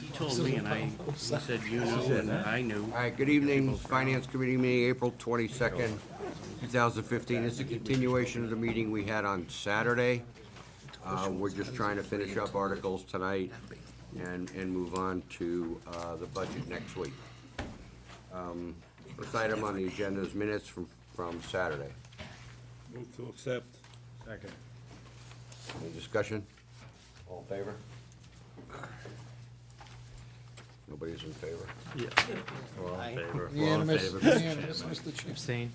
He told me, and he said you knew, and I knew. All right, good evening, Finance Committee meeting, April 22nd, 2015. This is a continuation of the meeting we had on Saturday. We're just trying to finish up articles tonight and move on to the budget next week. First item on the agenda is minutes from Saturday. Move to accept. Second. Any discussion? All in favor? Nobody's in favor? Yeah. All in favor. Unanimous, favor. unanimous, Mr. Chair. Abstain.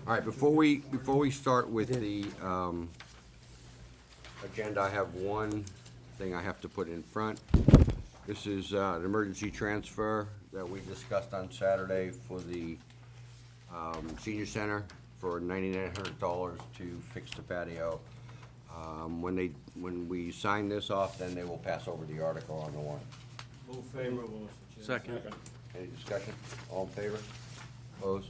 All right, before we start with the agenda, I have one thing I have to put in front. This is an emergency transfer that we discussed on Saturday for the senior center for $9,900 to fix the patio. When we sign this off, then they will pass over the article on the warrant. Move favorable, Mr. Chair. Second. Any discussion? All in favor? Opposed?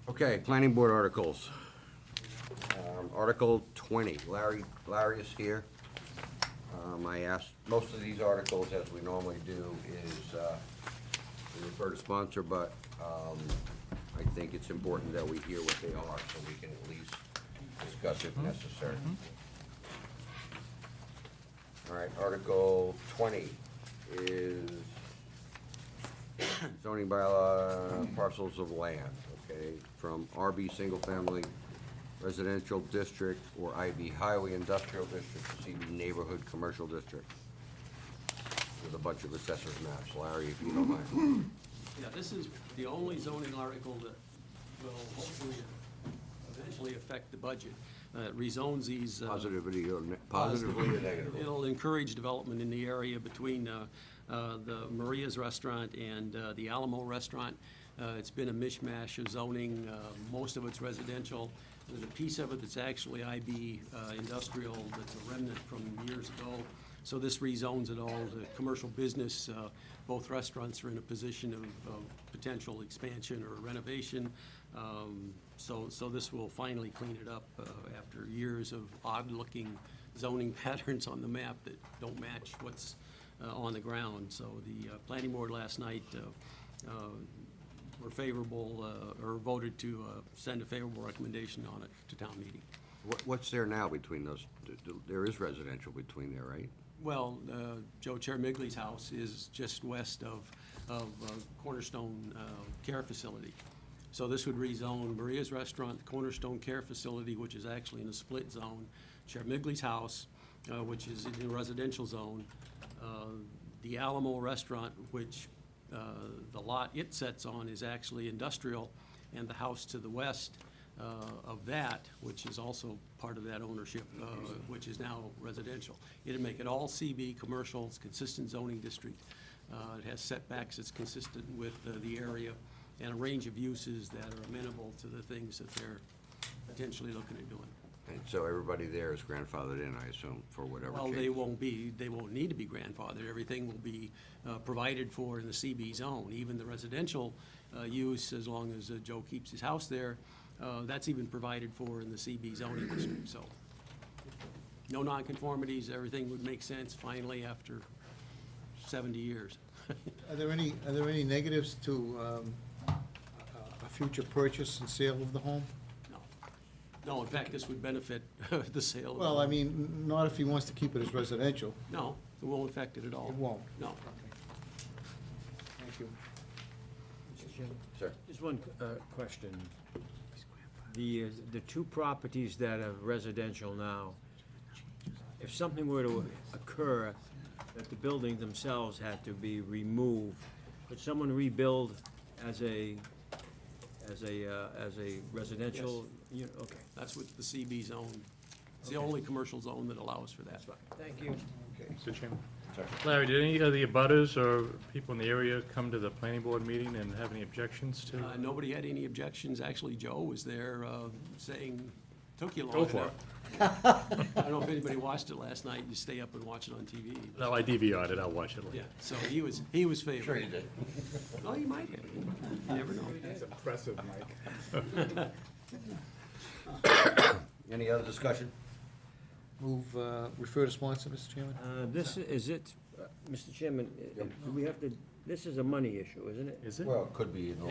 Okay, planning board articles. Article 20, Larry is here. I asked, most of these articles, as we normally do, is we refer to sponsor, but I think it's important that we hear what they are, so we can at least discuss if necessary. All right, Article 20 is zoning bylaw parcels of land, okay, from RB Single Family Residential District or IB Highway Industrial District to CB Neighborhood Commercial District. With a bunch of assessors maps. Larry, if you don't mind. Yeah, this is the only zoning article that will hopefully eventually affect the budget. It rezones these. Positively or negatively? It'll encourage development in the area between the Maria's Restaurant and the Alamo Restaurant. It's been a mishmash of zoning. Most of it's residential. There's a piece of it that's actually IB industrial that's a remnant from years ago. So this rezones it all to commercial business. Both restaurants are in a position of potential expansion or renovation. So this will finally clean it up after years of odd-looking zoning patterns on the map that don't match what's on the ground. So the planning board last night were favorable or voted to send a favorable recommendation on it to town meeting. What's there now between those? There is residential between there, right? Well, Joe Chermigli's house is just west of Cornerstone Care Facility. So this would rezone Maria's Restaurant, the Cornerstone Care Facility, which is actually in a split zone, Chermigli's house, which is in a residential zone, the Alamo Restaurant, which the lot it sets on is actually industrial, and the house to the west of that, which is also part of that ownership, which is now residential. It'd make it all CB, commercial, it's consistent zoning district. It has setbacks that's consistent with the area, and a range of uses that are amenable to the things that they're potentially looking at doing. And so everybody there is grandfathered in, I assume, for whatever Well, change. they won't need to be grandfathered. Everything will be provided for in the CB zone. Even the residential use, as long as Joe keeps his house there, that's even provided for in the CB zoning district. So no nonconformities, everything would make sense finally after 70 years. Are there any negatives to a future purchase and sale of the home? No, in fact, this would benefit the sale. Well, I mean, not if he wants to keep it as residential. No, it won't affect it at all. It won't. No. Thank you. Sir? Just one question. The two properties that are residential now, if something were to occur that the buildings themselves had to be removed, could someone rebuild as a residential unit? Okay. That's what the CB zone, it's the only commercial zone that allows for that. That's fine. Thank you. Okay. Mr. Chairman. Sir? Larry, did any of the abutters or people in the area come to the planning board meeting and have any objections to? Nobody had any objections. Actually, Joe was there saying, took you long Go for enough. I don't know if anybody watched it last night, you stay up and watch it on TV. No, I DVR'd it, I'll watch it later. Yeah, so he was favored. Sure you did. Well, he might have, you never know. That's impressive, Mike. Any other discussion? Move, refer to sponsor, Mr. Chairman? This, is it, Mr. Chairman, do we have to, this is a money issue, isn't it? Is it? Well, it could be in the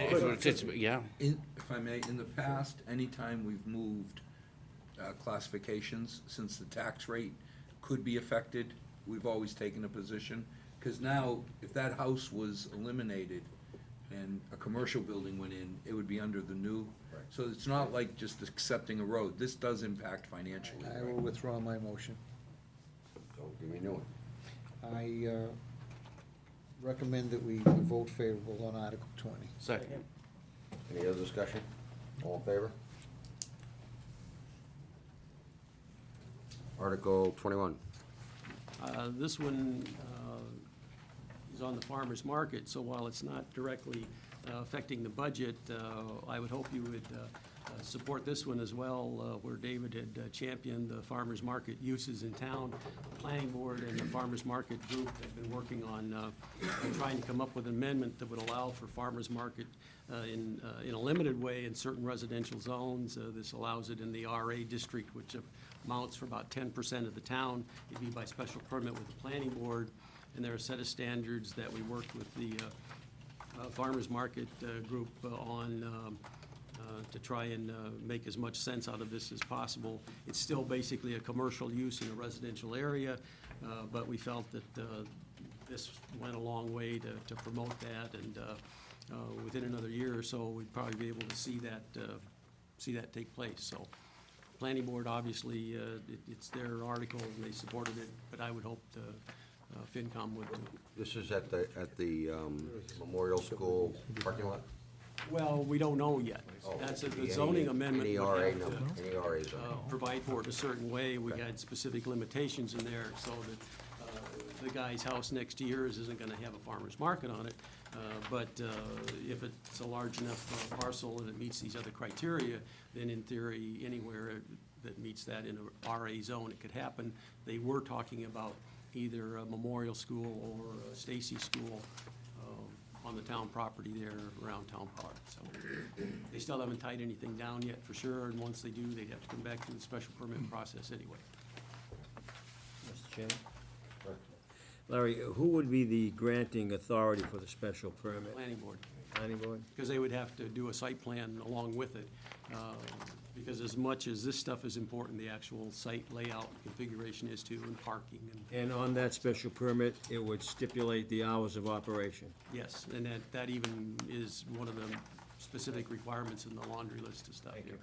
Yeah, If I may, in the past, anytime we've moved classifications, since the tax rate could be affected, we've always taken a position. Because now, if that house was eliminated and a commercial building went in, it would be under the new. Right. So it's not like just accepting a road. This does impact financially. I will withdraw my motion. So give me a new one. I recommend that we vote favorable on Article 20. second. Any other discussion? All in favor? Article 21. This one is on the farmer's market, so while it's not directly affecting the budget, I would hope you would support this one as well, where David had championed the farmer's market uses in town. The planning board and the farmer's market group have been working on trying to come up with an amendment that would allow for farmer's market in a limited way in certain residential zones. This allows it in the RA district, which amounts for about 10% of the town. It'd be by special permit with the planning board, and there are a set of standards that we worked with the farmer's market group on to try and make as much sense out of this as possible. It's still basically a commercial use in a residential area, but we felt that this went a long way to promote that, and within another year or so, we'd probably be able to see that take place. So, planning board, obviously, it's their article, and they supported it, but I would hope FinCom would too. This is at the Memorial School parking lot? Well, we don't know yet. That's the zoning amendment. Any would RA have to, number, any RA zone. provide for it a certain way. We Okay. had specific limitations in there so that the guy's house next to yours isn't gonna have a farmer's market on it. But if it's a large enough parcel and it meets these other criteria, then in theory, anywhere that meets that in a RA zone, it could happen. They were talking about either a Memorial School or a Stacy School on the town property there around Town Park. So they still haven't tied anything down yet for sure, and once they do, they'd have to come back through the special permit process anyway. Mr. Chairman? Larry, who would be the granting authority for the special permit? Planning board, Planning board? because they would have to do a site plan along with it. Because as much as this stuff is important, the actual site layout and configuration is too, and parking, and And on that special permit, it would stipulate the hours of operation. yes, and that even is one of the specific requirements in the laundry list of stuff Thank here.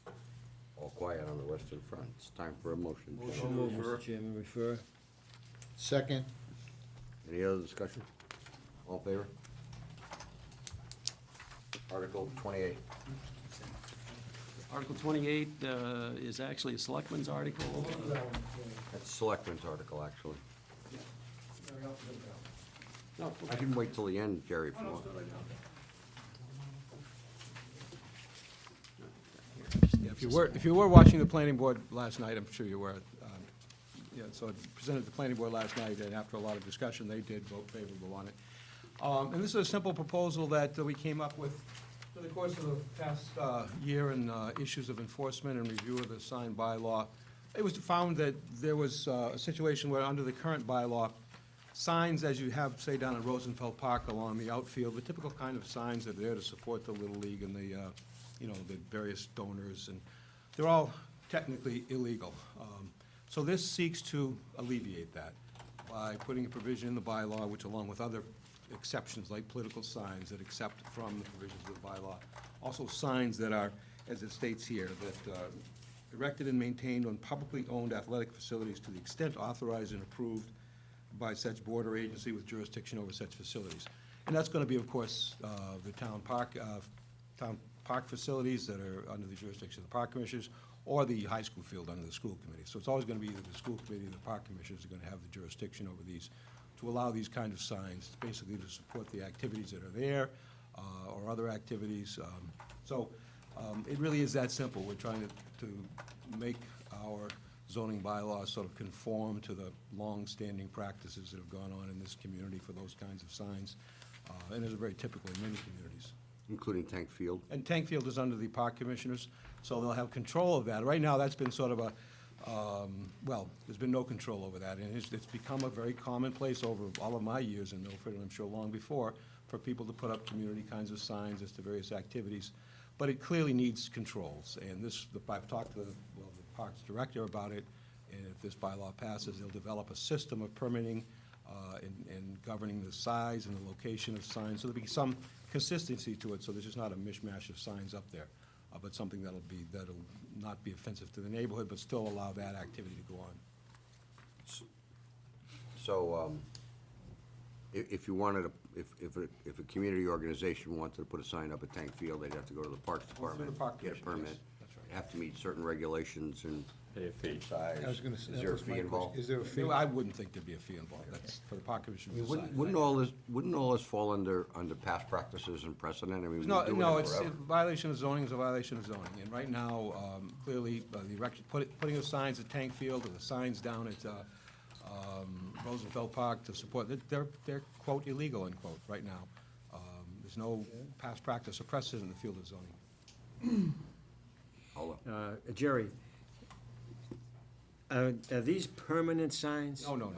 you. All quiet on the western front. It's time for a motion. So move, Mr. Chairman, refer. Second, Any other discussion? All in favor? Article 28. Article 28 is actually a selectman's article. That's Selectmen's article, actually. No, I can wait till the end, Jerry, if you want. If you were watching the planning board last night, I'm sure you were. Yeah, so it presented to the planning board last night, and after a lot of discussion, they did vote favorable on it. And this is a simple proposal that we came up with through the course of the past year and issues of enforcement and review of the sign bylaw. It was found that there was a situation where, under the current bylaw, signs, as you have, say, down at Rosenfeld Park along the outfield, the typical kind of signs that are there to support the Little League and the various donors, and they're all technically illegal. So this seeks to alleviate that by putting a provision in the bylaw, which, along with other exceptions like political signs that accept from the provisions of the bylaw, also signs that are, as it states here, that erected and maintained on publicly owned athletic facilities to the extent authorized and approved by such board or agency with jurisdiction over such facilities. And that's going to be, of course, the town park facilities that are under the jurisdiction of the park commissioners, or the high school field under the school committee. So it's always going to be either the school committee or the park commissioners are going to have the jurisdiction over these, to allow these kind of signs, basically to support the activities that are there, or other activities. So It really is that simple. We're trying to make our zoning bylaws sort of conform to the long-standing practices that have gone on in this community for those kinds of signs. And is very typical in many communities. Including Tank Field. And Tank Field is under the park commissioners, so they'll have control of that. Right now, that's been sort of a, well, there's been no control over that, and it's become a very commonplace over all of my years in Milford, and I'm sure long before, for people to put up community kinds of signs as to various activities. But it clearly needs controls, and this, I've talked to, well, the parks director about it, and if this bylaw passes, they'll develop a system of permitting and governing the size and the location of signs, so there'll be some consistency to it, so there's just not a mishmash of signs up there, but something that'll not be offensive to the neighborhood, but still allow that activity to go on. So, if you wanted to, if a community organization wanted to put a sign up at Tank Field, they'd have to go to the Parks Department, park get a commission, permit. yes, that's right. Have to meet certain regulations and Pay a fee. size. I was gonna say, Is that there a was my fee question. involved? Is there a fee? I wouldn't think there'd be a fee involved, that's for the park commission to decide. Wouldn't all this fall under past practices and precedent? I mean, we've been No, doing no, it it's, forever. violation of zoning is a violation of zoning, and right now, clearly, the erection, putting the signs at Tank Field, or the signs down at, Rosenfeld Park to support, they're quote illegal, unquote, right now. There's no past practice or precedent in the field of zoning. Hold on. Jerry, are these permanent signs? No,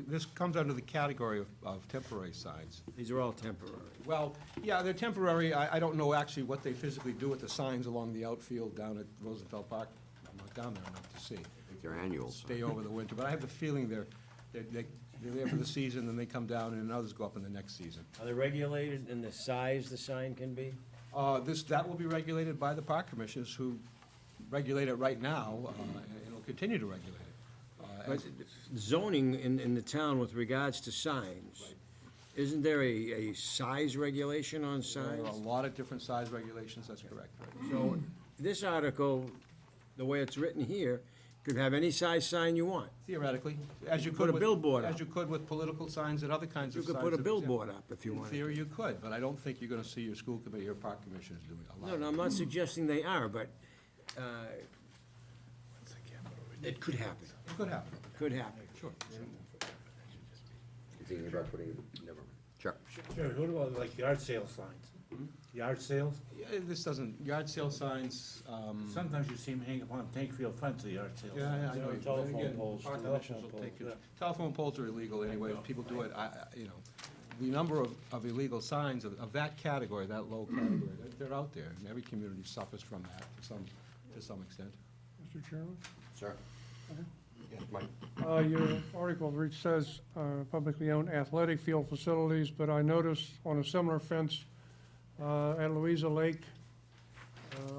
this comes under the category of temporary signs. These are all temporary. Well, yeah, they're temporary. I don't know actually what they physically do with the signs along the outfield down at Rosenfeld Park. I'm not down there enough to see. I think they're annual. Stay over the winter, but I have the feeling they're there for the season, and they come down, and others go up in the next season. Are they regulated in the size the sign can be? That will be regulated by the park commissioners, who regulate it right now, and will continue to regulate it. But zoning in the town with regards to signs, isn't there a size regulation on There are a signs? lot of different size regulations, that's correct, right? So this article, the way it's written here, could have any size sign you want. Theoretically, as you Put could a with. billboard As up. you could with political signs and other kinds You of could signs. put a that- billboard up if you In wanted. theory, you could, but I don't think you're gonna see your school committee or park commissioners doing a lot. No, I'm not suggesting they are, but it could happen. It could happen. Could happen. Sure. You thinking about putting, never mind. Chuck? Sure, what about like yard sale signs? Yard sales? Yeah, this doesn't, yard sale signs, Sometimes you see them hang up on tank field fronts of yard sales. yeah, I know. Or But telephone again, poles. park Telephone commissioners will poles, take it. yeah. Telephone poles are illegal anyway, people do it, you know. The number of illegal signs of that category, that low category, they're out there, and every community suffers from that to some extent. Mr. Chairman? Sir? Yes, Mike? Your article says publicly owned athletic field facilities, but I noticed on a similar fence at Louisa Lake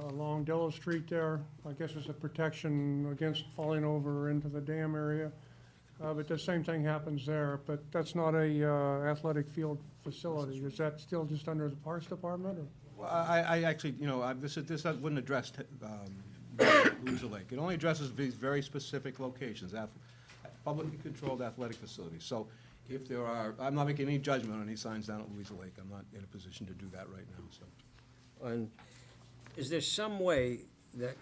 along Della Street there, I guess it's a protection against falling over into the dam area. But the same thing happens there, but that's not a athletic field facility. Is that still just under the Parks Department, or? Well, I actually, you know, this wouldn't address Louisa Lake. It only addresses these very specific locations, publicly controlled athletic facilities. So if there are, I'm not making any judgment on any signs down at Louisa Lake. I'm not in a position to do that right now, so. And is there some way that,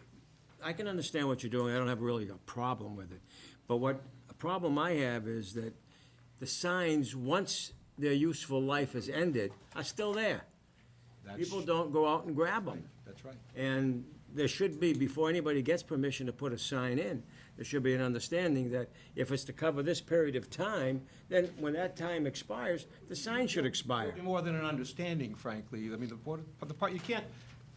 I can understand what you're doing, I don't have really a problem with it, but a problem I have is that the signs, once their useful life is ended, are still there. That's- People don't go out and grab them. That's right. And there should be, before anybody gets permission to put a sign in, there should be an understanding that if it's to cover this period of time, then when that time expires, the sign should expire. More than an understanding, frankly. I mean, you can't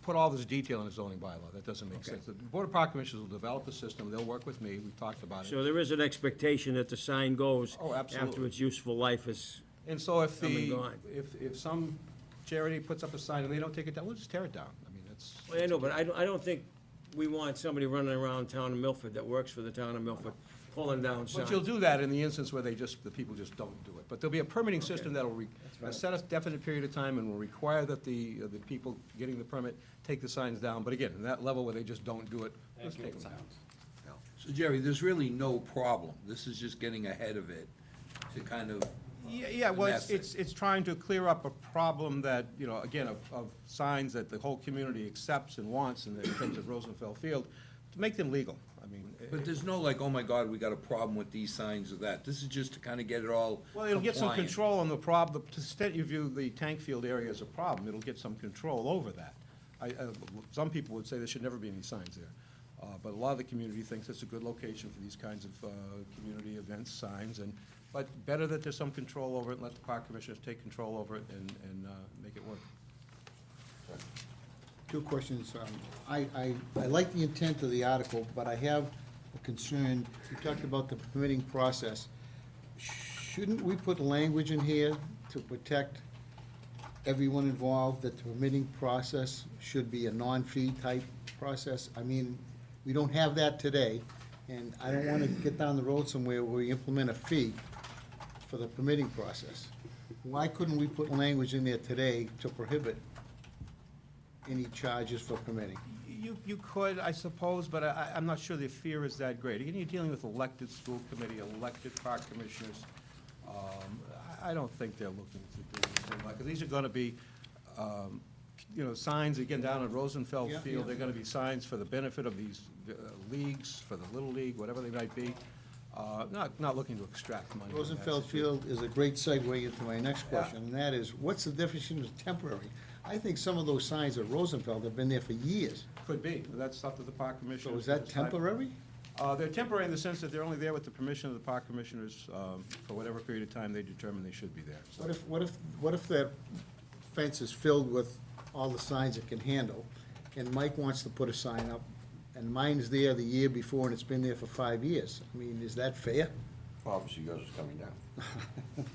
put all this detail in a zoning bylaw. That doesn't make sense. The Board of Park Commissioners will develop a system. They'll work with me. We've talked about it. So there is an expectation that the sign goes Oh, absolutely. after its useful life is, And so if Come and gone. if some charity puts up a sign and they don't take it down, we'll just tear it down. I mean, that's. well, I know, but I don't think we want somebody running around town of Milford that works for the town of Milford pulling down signs. But you'll do that in the instance where the people just don't do it. But there'll be a permitting system that'll set a definite period of time and will require that the people getting the permit take the signs down. But again, in that level where they just don't do it, let's take them down. So Jerry, there's really no problem. This is just getting ahead of it to kind of Yeah, well, message. it's trying to clear up a problem that, you know, again, of signs that the whole community accepts and wants in terms of Rosenfeld Field, to make them legal. I mean, But there's no like, oh my God, we got a problem with these signs or that. This is just to kind of get it all well, it'll get some compliant. control on the problem, to the extent you view the tank field area as a problem, it'll get some control over that. Some people would say there should never be any signs there, but a lot of the community thinks it's a good location for these kinds of community events, signs, but better that there's some control over it, and let the park commissioners take control over it and make it work. Two questions. I like the intent of the article, but I have a concern. You talked about the permitting process. Shouldn't we put language in here to protect everyone involved, that the permitting process should be a non-fee type process? I mean, we don't have that today, and I don't want to get down the road somewhere where we implement a fee for the permitting process. Why couldn't we put language in there today to prohibit any charges for permitting? You could, I suppose, but I'm not sure the fear is that great. Again, you're dealing with elected school committee, elected park commissioners. I don't think they're looking to do anything like, these are gonna be, you know, signs, again, down at Rosenfeld Yeah, Field, yeah. they're gonna be signs for the benefit of these leagues, for the Little League, whatever they might be. Not looking to extract money. from that Rosenfeld situation. Field is a great segue into my next question, and that is, what's the definition of temporary? I think some of those signs at Rosenfeld have been there for years. Could be, that's up to the park commissioners. So is that to decide. temporary? They're temporary in the sense that they're only there with the permission of the park commissioners for whatever period of time they determine they should be there. So- What if that fence is filled with all the signs it can handle, and Mike wants to put a sign up, and mine's there the year before, and it's been there for 5 years? I mean, is that fair? Obviously, yours is coming down.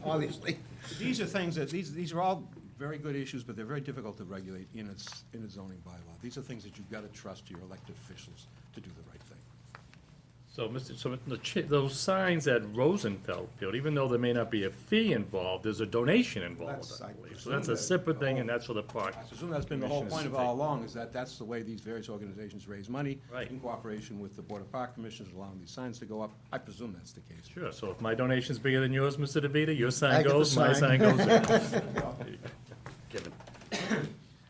Obviously. These are things that, these are all very good issues, but they're very difficult to regulate in a zoning bylaw. These are things that you've got to trust your elected officials to do the right thing. So those signs at Rosenfeld Field, even though there may not be a fee involved, there's a donation involved, That's- I I believe. So presume that's a that separate thing, the and that's for the park. I presume that's been the whole point of it all along, is that that's the way these various organizations raise money. Right. In cooperation with the Board of Park Commissioners, allowing these signs to go up. I presume that's the case. Sure, so if my donation's bigger than yours, Mr. DeVita, your I sign get the goes, my sign. sign goes in. Kevin,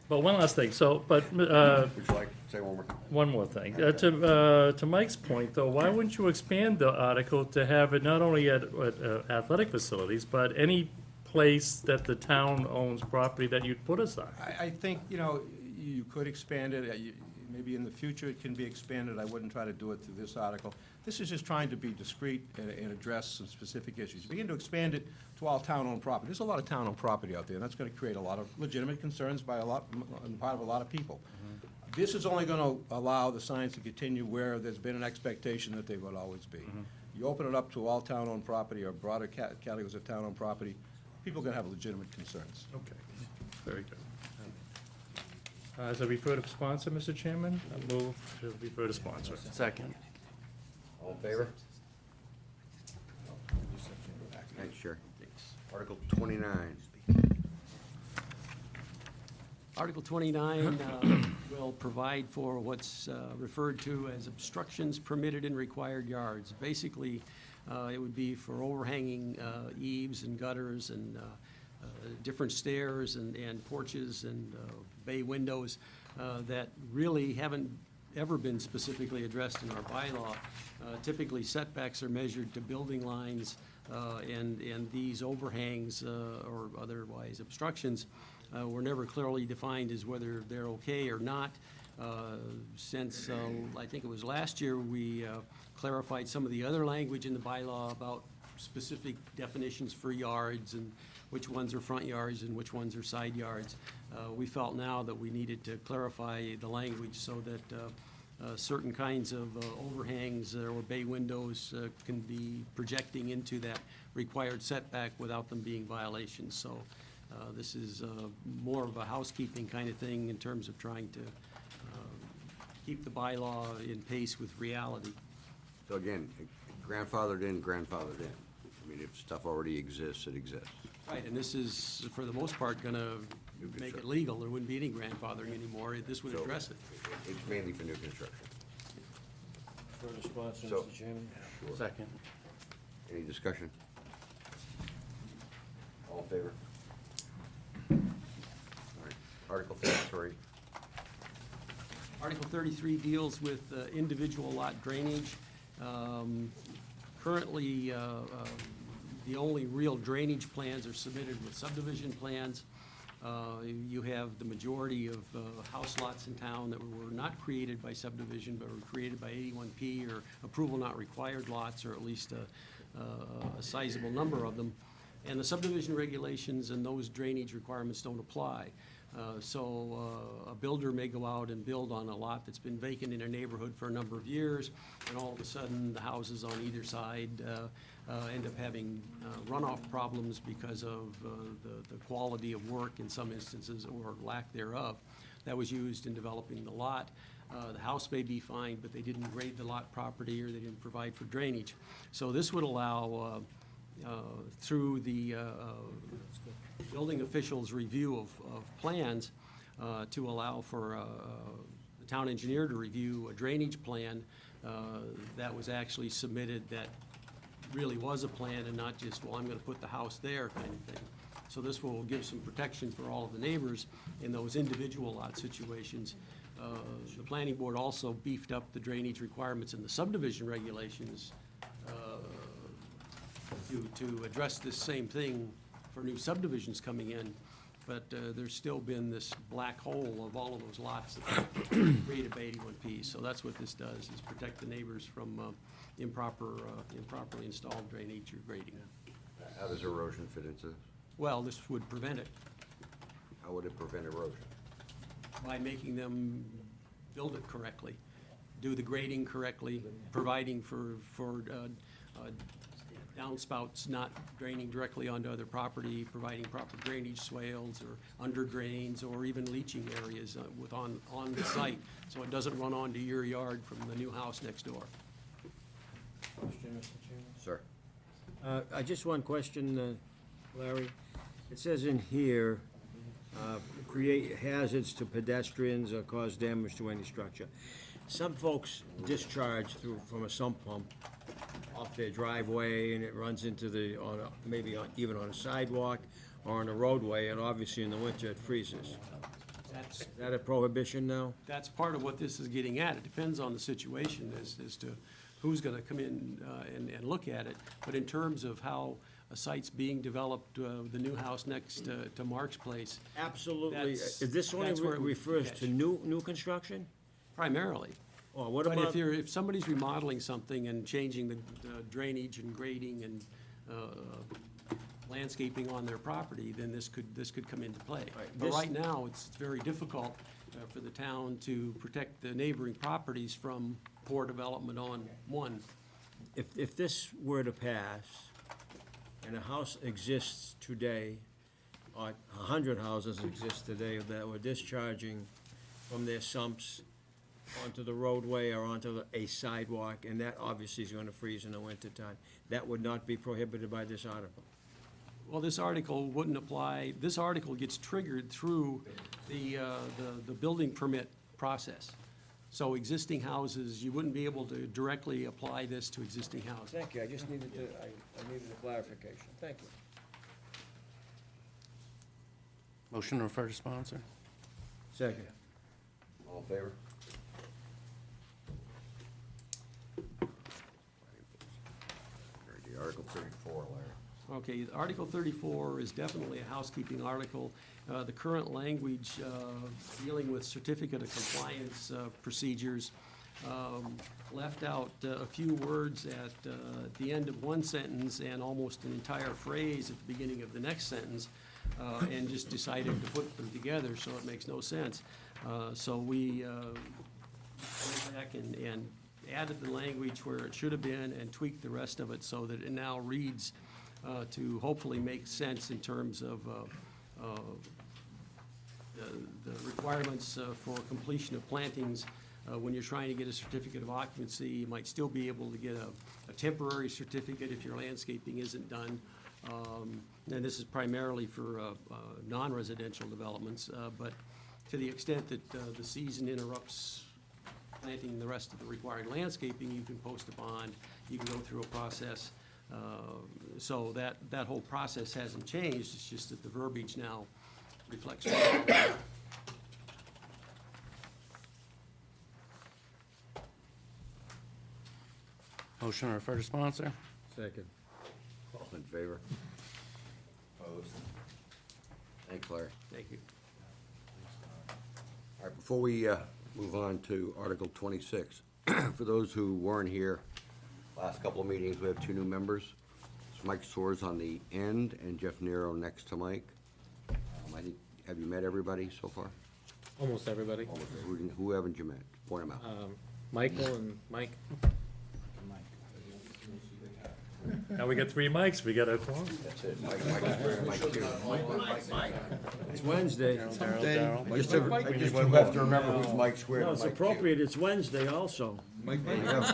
But one last thing, so, but, would you like to say one more thing? one more thing. To Mike's point, though, why wouldn't you expand the article to have it not only at athletic facilities, but any place that the town owns property that you'd put a sign? I think, you know, you could expand it, maybe in the future it can be expanded, I wouldn't try to do it through this article. This is just trying to be discreet and address some specific issues. Begin to expand it to all town-owned property. There's a lot of town-owned property out there, and that's gonna create a lot of legitimate concerns by on the part of a lot of people. This is only gonna allow the signs to continue where there's been an expectation that they would always be. You open it up to all town-owned property or broader categories of town-owned property, people are gonna have legitimate concerns. Okay, very good. As a refer to sponsor, Mr. Chairman, I move to refer to sponsor. Second. All in favor? Thanks, Chair. Article 29. Article 29 will provide for what's referred to as obstructions permitted in required yards. Basically, it would be for overhanging eaves and gutters and different stairs and porches and bay windows that really haven't ever been specifically addressed in our bylaw. Typically, setbacks are measured to building lines, and these overhangs or otherwise obstructions were never clearly defined as whether they're okay or not. Since, I think it was last year, we clarified some of the other language in the bylaw about specific definitions for yards and which ones are front yards and which ones are side yards. We felt now that we needed to clarify the language so that certain kinds of overhangs or bay windows can be projecting into that required setback without them being violations. So this is more of a housekeeping kind of thing in terms of trying to keep the bylaw in pace with reality. So again, grandfathered in, grandfathered in. I mean, if stuff already exists, it exists. Right, and this is, for the most part, gonna make it legal. There wouldn't be any grandfathering anymore. This would So- address it. It's mainly for new construction. Further sponsor, So- Mr. Chairman? Second. Any discussion? All in favor? All right, Article 33. Article 33 deals with individual lot drainage. Currently, the only real drainage plans are submitted with subdivision plans. You have the majority of house lots in town that were not created by subdivision, but were created by 81P or approval not required lots, or at least a sizable number of them. And the subdivision regulations and those drainage requirements don't apply. So a builder may go out and build on a lot that's been vacant in a neighborhood for a number of years, and all of a sudden, the houses on either side end up having runoff problems because of the quality of work in some instances, or lack thereof, that was used in developing the lot. The house may be fine, but they didn't grade the lot property, or they didn't provide for drainage. So this would allow, through the building official's review of plans, to allow for the town engineer to review a drainage plan that was actually submitted, that really was a plan and not just, well, I'm gonna put the house there kind of thing. So this will give some protection for all of the neighbors in those individual lot situations. The planning board also beefed up the drainage requirements in the subdivision regulations to address this same thing for new subdivisions coming in, but there's still been this black hole of all of those lots that were created by 81P. So that's what this does, is protect the neighbors from improperly installed drainage or grading. How does erosion fit into this? Well, this would prevent it How would it prevent erosion? by making them build it correctly, do the grading correctly, providing for downspouts not draining directly onto other property, providing proper drainage swales or under drains, or even leaching areas on the site, so it doesn't run onto your yard from the new house next door. Question, Mr. Chairman? Sir? I just one question, Larry. It says in here, create hazards to pedestrians or cause damage to any structure. Some folks discharge from a sump pump off their driveway, and it runs into even on a sidewalk or on a roadway, and obviously in the winter it freezes. That's Is that a prohibition now? That's part of what this is getting at. It depends on the situation as to who's gonna come in and look at it. But in terms of how a site's being developed, the new house next to Mark's place, Absolutely. That's- This only that's where it would refers catch. to new construction? primarily. Or what But about? if somebody's remodeling something and changing the drainage and grading and landscaping on their property, then this could come into play. Right, But this- right now, it's very difficult for the town to protect the neighboring properties from poor development on one. If this were to pass, and a house exists today, or 100 houses exist today that were discharging from their sumps onto the roadway or onto a sidewalk, and that obviously is gonna freeze in the wintertime, that would not be prohibited by this article. Well, this article wouldn't apply. This article gets triggered through the building permit process. So existing houses, you wouldn't be able to directly apply this to existing houses. Thank you, I just needed I needed a clarification, thank you. Motion to refer to sponsor? Second. All in favor? Article 34, Larry. Okay, Article 34 is definitely a housekeeping article. The current language dealing with certificate of compliance procedures left out a few words at the end of one sentence and almost an entire phrase at the beginning of the next sentence, and just decided to put them together, so it makes no sense. So we went back and added the language where it should have been and tweaked the rest of it so that it now reads to hopefully make sense in terms of the requirements for completion of plantings. When you're trying to get a certificate of occupancy, you might still be able to get a temporary certificate if your landscaping isn't done. And this is primarily for non-residential developments, but to the extent that the season interrupts planting the rest of the required landscaping, you can post a bond, you can go through a process So that whole process hasn't changed, it's just that the verbiage now reflects reality. Motion to refer to sponsor? Second. All in favor? Opposed? Thanks, Larry. Thank you. All right, before we move on to Article 26, for those who weren't here, last couple of meetings, we have two new members. It's Mike Soers on the end and Jeff Nero next to Mike. Have you met everybody so far? Almost everybody. Who haven't you met? Point them out. Michael and Mike. Now we got 3 mics, we got a quorum. That's it. Mike Square, It's Wednesday. Daryl. Just you have to remember who's Mike Square. No, and it's Mike Q. appropriate, it's Wednesday also. There you go.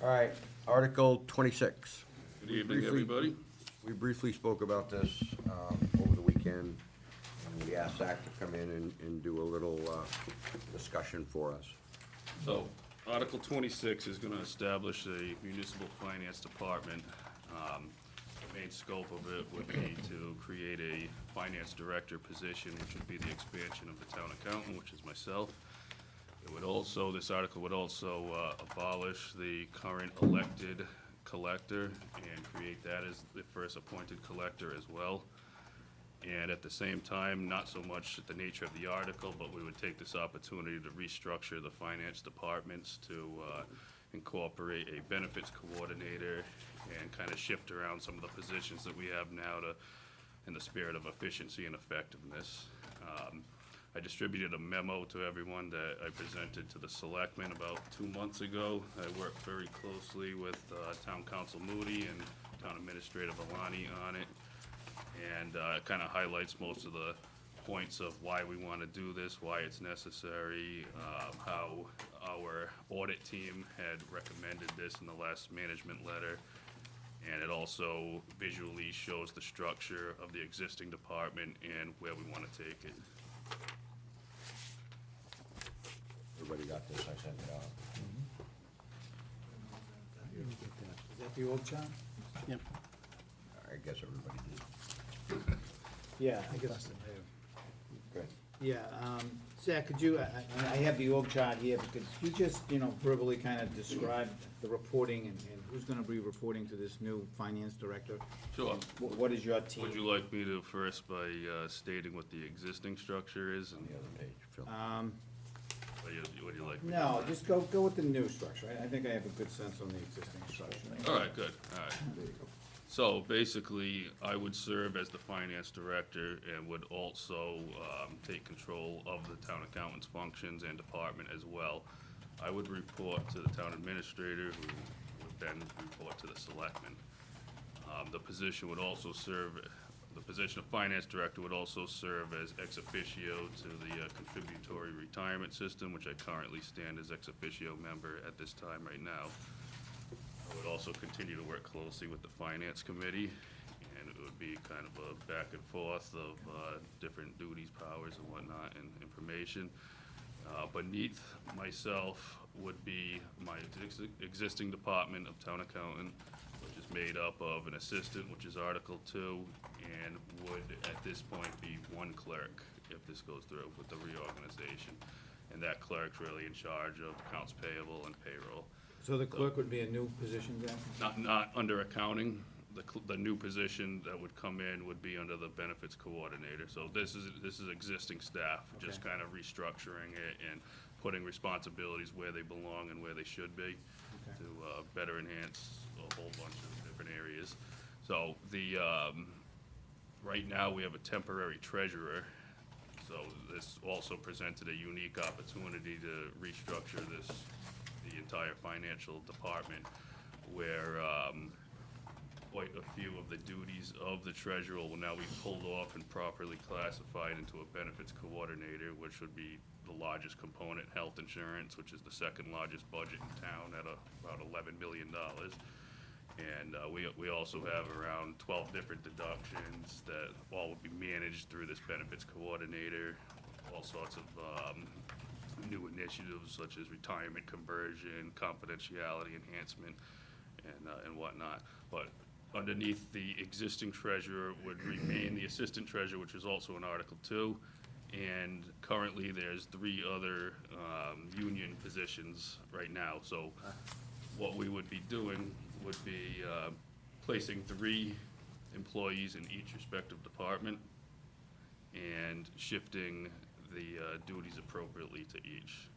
All right, Article 26. Good evening, Briefly- everybody. We briefly spoke about this over the weekend, and we asked Zach to come in and do a little discussion for us. So, Article 26 is gonna establish a municipal finance department. The main scope of it would be to create a finance director position, which would be the expansion of the town accountant, which is myself. It would also, this article would also abolish the current elected collector and create that as the first appointed collector as well. And at the same time, not so much the nature of the article, but we would take this opportunity to restructure the finance departments to incorporate a benefits coordinator and kind of shift around some of the positions that we have now to, in the spirit of efficiency and effectiveness. I distributed a memo to everyone that I presented to the selectmen about 2 months ago. I worked very closely with Town Council Moody and Town Administrator Valani on it. And it kind of highlights most of the points of why we want to do this, why it's necessary, how our audit team had recommended this in the last management letter. And it also visually shows the structure of the existing department and where we want to take it. Everybody got this, I sent it out. Is that the old chart? Yep. I guess everybody did. Yeah, I guess, Good. yeah, Zach, could you, I have the org chart here, but could you just, verbally kind of describe the reporting and who's gonna be reporting to this new finance director? Sure. What is your team? Would you like me to first by stating what the existing structure is? And The other page, Phil. would you like me to? No, just go with the new structure. I think I have a good sense on the existing structure. All right, good, all right. So basically, I would serve as the finance director and would also take control of the town accountant's functions and department as well. I would report to the town administrator, who would then report to the selectmen. The position would also serve, the position of finance director would also serve as ex officio to the contributory retirement system, which I currently stand as ex officio member at this time right now. I would also continue to work closely with the finance committee, and it would be kind of a back and forth of different duties, powers, and whatnot, and information. Beneath myself would be my existing department of town accountant, which is made up of an assistant, which is Article 2, and would at this point be 1 clerk if this goes through with the reorganization. And that clerk's really in charge of accounts payable and payroll. So the clerk would be a new position, Zach? Not under accounting. The new position that would come in would be under the benefits coordinator. So this is existing staff, just kind of restructuring it and putting responsibilities where they belong and where they should be to better enhance a whole bunch of different areas. So right now, we have a temporary treasurer. So this also presented a unique opportunity to restructure the entire financial department, where quite a few of the duties of the treasurer will now be pulled off and properly classified into a benefits coordinator, which would be the largest component, health insurance, which is the second largest budget in town at about $11 million. And we also have around 12 different deductions that all would be managed through this benefits coordinator, all sorts of new initiatives such as retirement conversion, confidentiality enhancement, and whatnot. But underneath the existing treasurer would remain the assistant treasurer, which is also in Article 2. And currently, there's 3 other union positions right now. So what we would be doing would be placing 3 employees in each respective department and shifting the duties appropriately to each.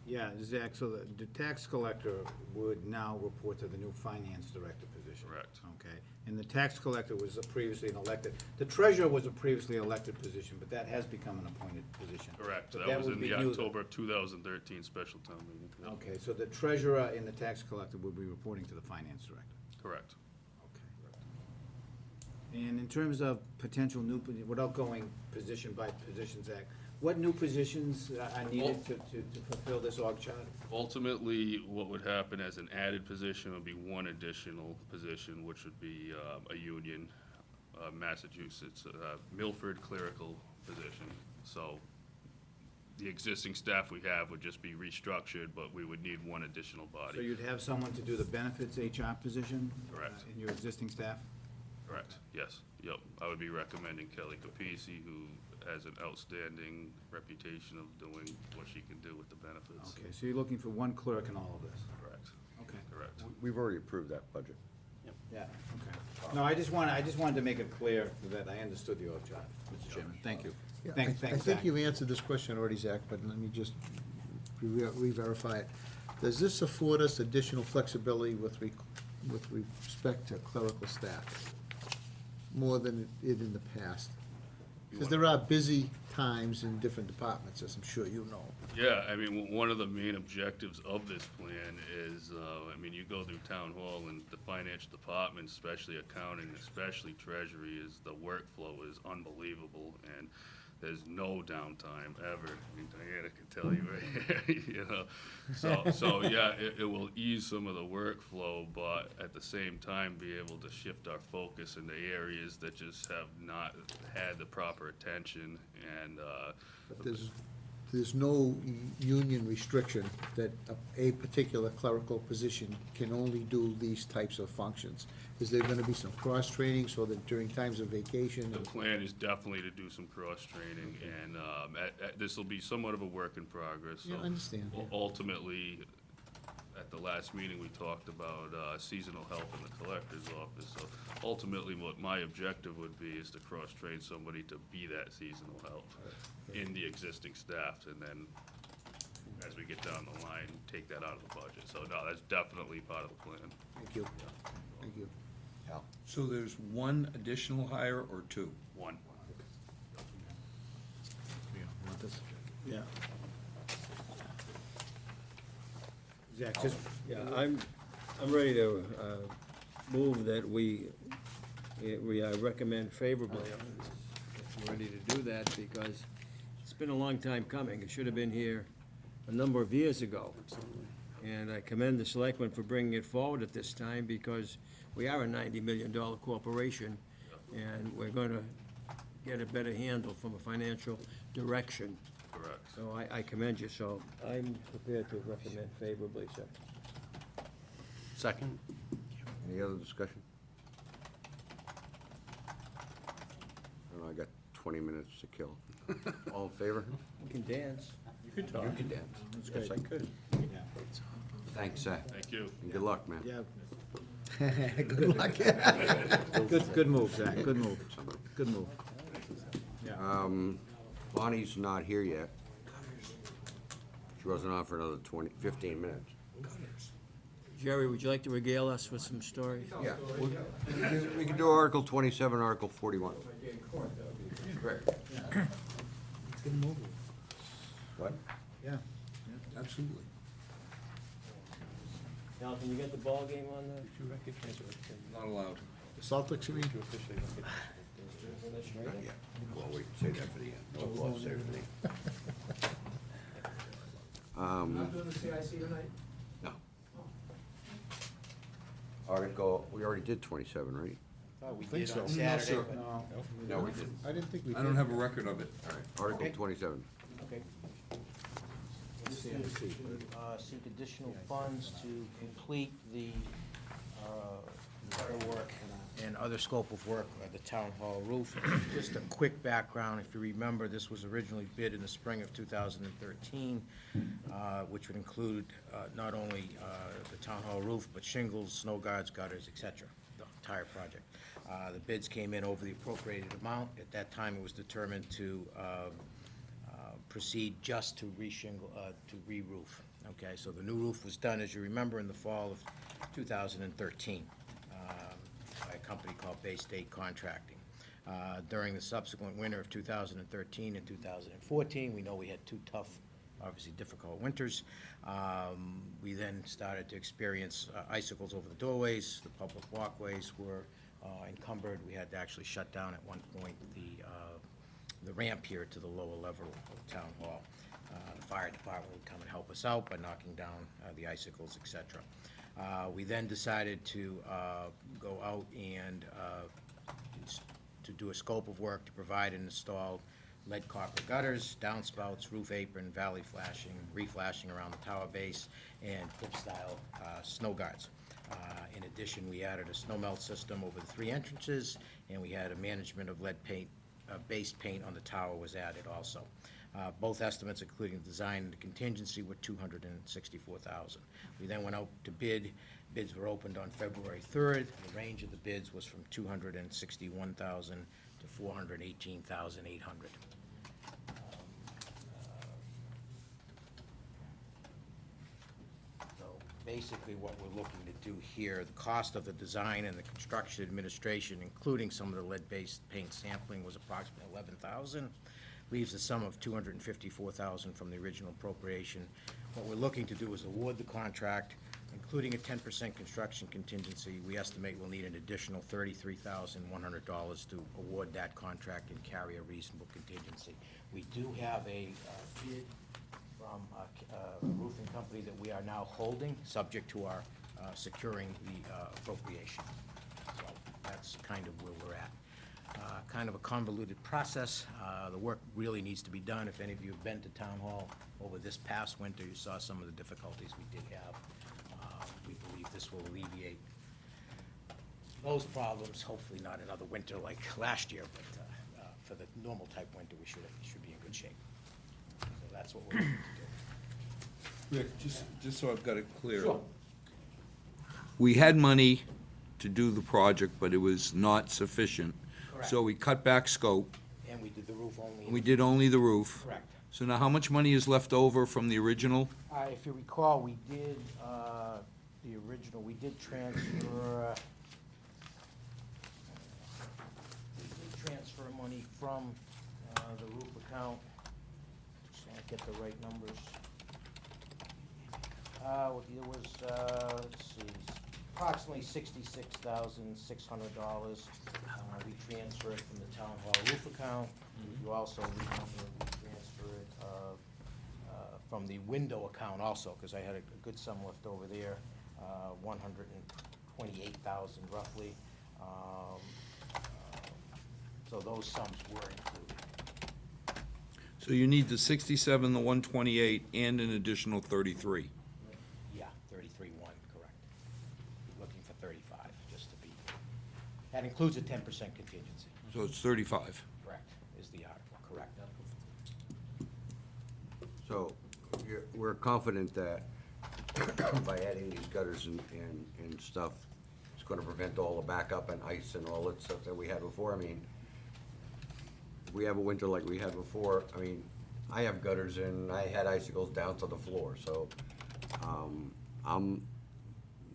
Yeah, Zach, so the tax collector would now report to the new finance director position? Correct. Okay, and the tax collector was previously an elected, the treasurer was a previously elected position, but that has become an appointed position? Correct. But That was would in be the new then? October 2013 special town meeting. Yep. Okay, so the treasurer and the tax collector would be reporting to the finance director? Correct. Okay. And in terms of potential new, without going position by position, Zach, what new positions are needed to fulfill this org chart? Ultimately, what would happen as an added position would be 1 additional position, which would be a union, Massachusetts, Milford clerical position. So the existing staff we have would just be restructured, but we would need 1 additional So body. you'd have someone to do the benefits HR position? Correct. In your existing staff? Correct, yes, yep. I would be recommending Kelly Capisi, who has an outstanding reputation of doing what she can do with the benefits. Okay, so you're looking for 1 clerk in all of this? Correct, Okay. correct. We've already approved that budget. Yeah, okay. No, I just wanted to make it clear that I understood the org chart, Mr. Chairman. Thank you. Yeah, Thanks, I Zach. think you've answered this question already, Zach, but let me just re-verify it. Does this afford us additional flexibility with respect to clerical staff? More than it did in the past? Because there are busy times in different departments, as I'm sure you know. Yeah, I mean, one of the main objectives of this plan is, I mean, you go through town hall and the financial department, especially accounting, especially treasury, is the workflow is unbelievable, and there's no downtime ever. I mean, Diana can tell you right here, you know. So yeah, it will ease some of the workflow, but at the same time, be able to shift our focus into areas that just have not had the proper attention, and, But there's no union restriction that a particular clerical position can only do these types of functions. Is there gonna be some cross-training so that during times of vacation? the plan is definitely to do some cross-training, and this will be somewhat of a work in progress. Yeah, so I understand, yeah. Ultimately, at the last meeting, we talked about seasonal help in the collector's office. So ultimately, what my objective would be is to cross-train somebody to be that seasonal help in the existing staff, and then as we get down the line, take that out of the budget. So no, that's definitely part of the plan. Thank you, thank you. Al? So there's 1 additional hire or 2? 1. Yeah. Zach, just, Yeah, I'm ready to move that we recommend favorably. I'm ready to do that because it's been a long time coming. It should have been here a number of years ago. And I commend the selectmen for bringing it forward at this time because we are a $90 million corporation and we're going to get a better handle from a financial direction. Correct. So I commend you, so I'm prepared to recommend favorably, sir. Second? Any other discussion? I got 20 minutes to kill. All in favor? You can dance. You could talk. You can dance. Yes, I could. yeah, Thanks, Zach. Thank you. And good luck, man. yeah, Good luck. good move, Zach, good move, good move. Yeah. Bonnie's not here yet. She wasn't on for another 15 minutes. Jerry, would you like to regale us with some stories? Yeah. We can do Article 27, Article 41. Great. What? Yeah. Absolutely. Now, can you get the ball game on the? Not allowed. Celtics, you mean? Not yet. Well, we can save that for the end. We'll save it for the end. Not doing the CIC tonight? No. Article, we already did 27, right? We Think did so. on No, Saturday, sir. but no. No, we didn't. I didn't think we did. I don't have a record of it. All right, Article Okay. 27. Okay. Seek additional funds to complete the gutter work and other scope of work at the town hall roof. Just a quick background, if you remember, this was originally bid in the spring of 2013, which would include not only the town hall roof, but shingles, snow guards, gutters, et cetera, the entire project. The bids came in over the appropriated amount. At that time, it was determined to proceed just to re-shingle, to re-roof. Okay, so the new roof was done, as you remember, in the fall of 2013 by a company called Bay State Contracting. During the subsequent winter of 2013 and 2014, we know we had two tough, obviously difficult winters. We then started to experience icicles over the doorways. The public walkways were encumbered. We had to actually shut down at one point the ramp here to the lower level of Town Hall. The fire department would come and help us out by knocking down the icicles, et cetera. We then decided to go out and to do a scope of work to provide and install lead copper gutters, downspouts, roof apron, valley flashing, reflashing around the tower base, and hip-style snow guards. In addition, we added a snow melt system over the three entrances, and we had a management of lead paint, base paint on the tower was added also. Both estimates, including the design and the contingency, were $264,000. We then went out to bid. Bids were opened on February 3rd. The range of the bids was from $261,000 to $418,800. So basically what we're looking to do here, the cost of the design and the construction administration, including some of the lead-based paint sampling, was approximately $11,000. Leaves a sum of $254,000 from the original appropriation. What we're looking to do is award the contract, including a 10% construction contingency. We estimate we'll need an additional $33,100 to award that contract and carry a reasonable contingency. We do have a bid from a roofing company that we are now holding, subject to our securing the appropriation. So that's kind of where we're at. Kind of a convoluted process. The work really needs to be done. If any of you have been to Town Hall over this past winter, you saw some of the difficulties we did have. We believe this will alleviate those problems, hopefully not another winter like last year, but for the normal type winter, we should be in good shape. So that's what we're looking to do. Rick, just so I've got it clear. Sure. We had money to do the project, but it was not sufficient. Correct. So we cut back scope, And we did the roof only. and we did only the roof. Correct. So now how much money is left over from the original? If you recall, we did, the original, we did transfer money from the roof account, just so I get the right numbers. It was, let's see, approximately $66,600. We transferred from the town hall roof account. You also remember we transferred from the window account also, because I had a good sum left over there, $128,000 roughly. So those sums were included. So you need the 67, the 128, and an additional 33. Yeah, 33.1, correct. Looking for 35, just to be, that includes a 10% contingency. So it's 35. Correct, is the article, correct. So, we're confident that by adding these gutters and stuff, it's gonna prevent all the backup and ice and all that stuff that we had before. I mean, if we have a winter like we had before, I mean, I have gutters and I had icicles down to the floor, so, I'm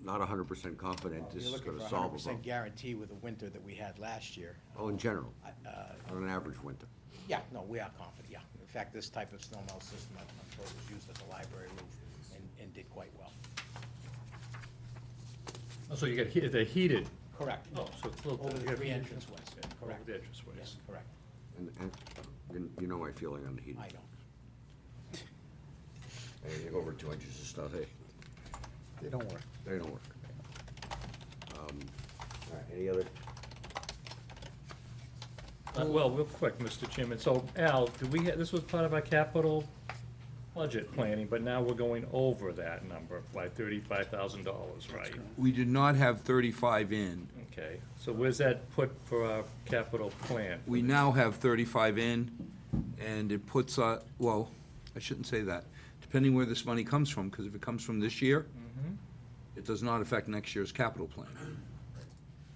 not 100% confident this is gonna solve You're a looking for a 100% problem. guarantee with the winter that we had last year. Oh, in general, Uh, on an average winter. Yeah, no, we are confident, yeah. In fact, this type of snow melt system, I'm told, was used at the library roof and did quite well. Oh, so you got, they're heated? Correct. Oh, so it's a little. Over the you have three heat- entranceways, correct. Over the entranceways. Yes, correct. And you know my feeling on the heating. I know. Anything over 2 inches of snow, hey, They don't work. they don't work. All right, any other? Well, real quick, Mr. Chairman, so Al, do we, this was part of our capital budget planning, but now we're going over that number by $35,000, right? We did not have 35 in. Okay, so where's that put for our capital plan? We now have 35 in, and it puts, well, I shouldn't say that, depending where this money comes from, because if it comes from this year, it does not affect next year's capital plan.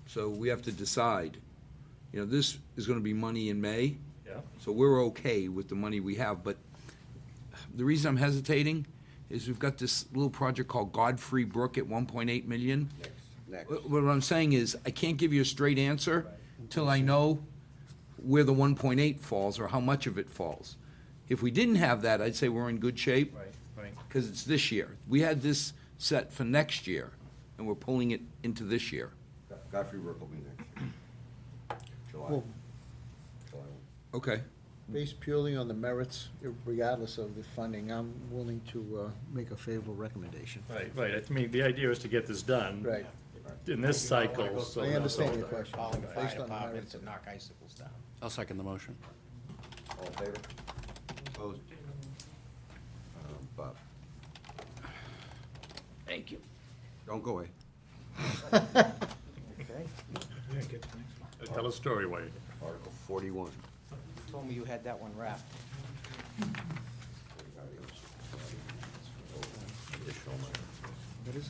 So we have to decide, you know, this is gonna be money in May, Yeah, so we're okay with the money we have, but the reason I'm hesitating is we've got this little project called Godfrey Brook at 1.8 million. Next. What I'm saying is, I can't give you a straight answer till I know where the 1.8 falls or how much of it falls. If we didn't have that, I'd say we're in good shape, right. because it's this year. We had this set for next year, and we're pulling it into this year. Godfrey Brook will be next year. July. Well, July 1. Okay. based purely on the merits, regardless of the funding, I'm willing to make a favorable recommendation. Right, I mean, the idea is to get this done. Right. In this cycle, so. I understand your question. Calling the fire Based on the department merits. to knock icicles down. I'll second the motion. All in favor? Opposed? Bob? Thank you. Don't go away. Tell a story, Wade. Article 41. Told me you had that one wrapped.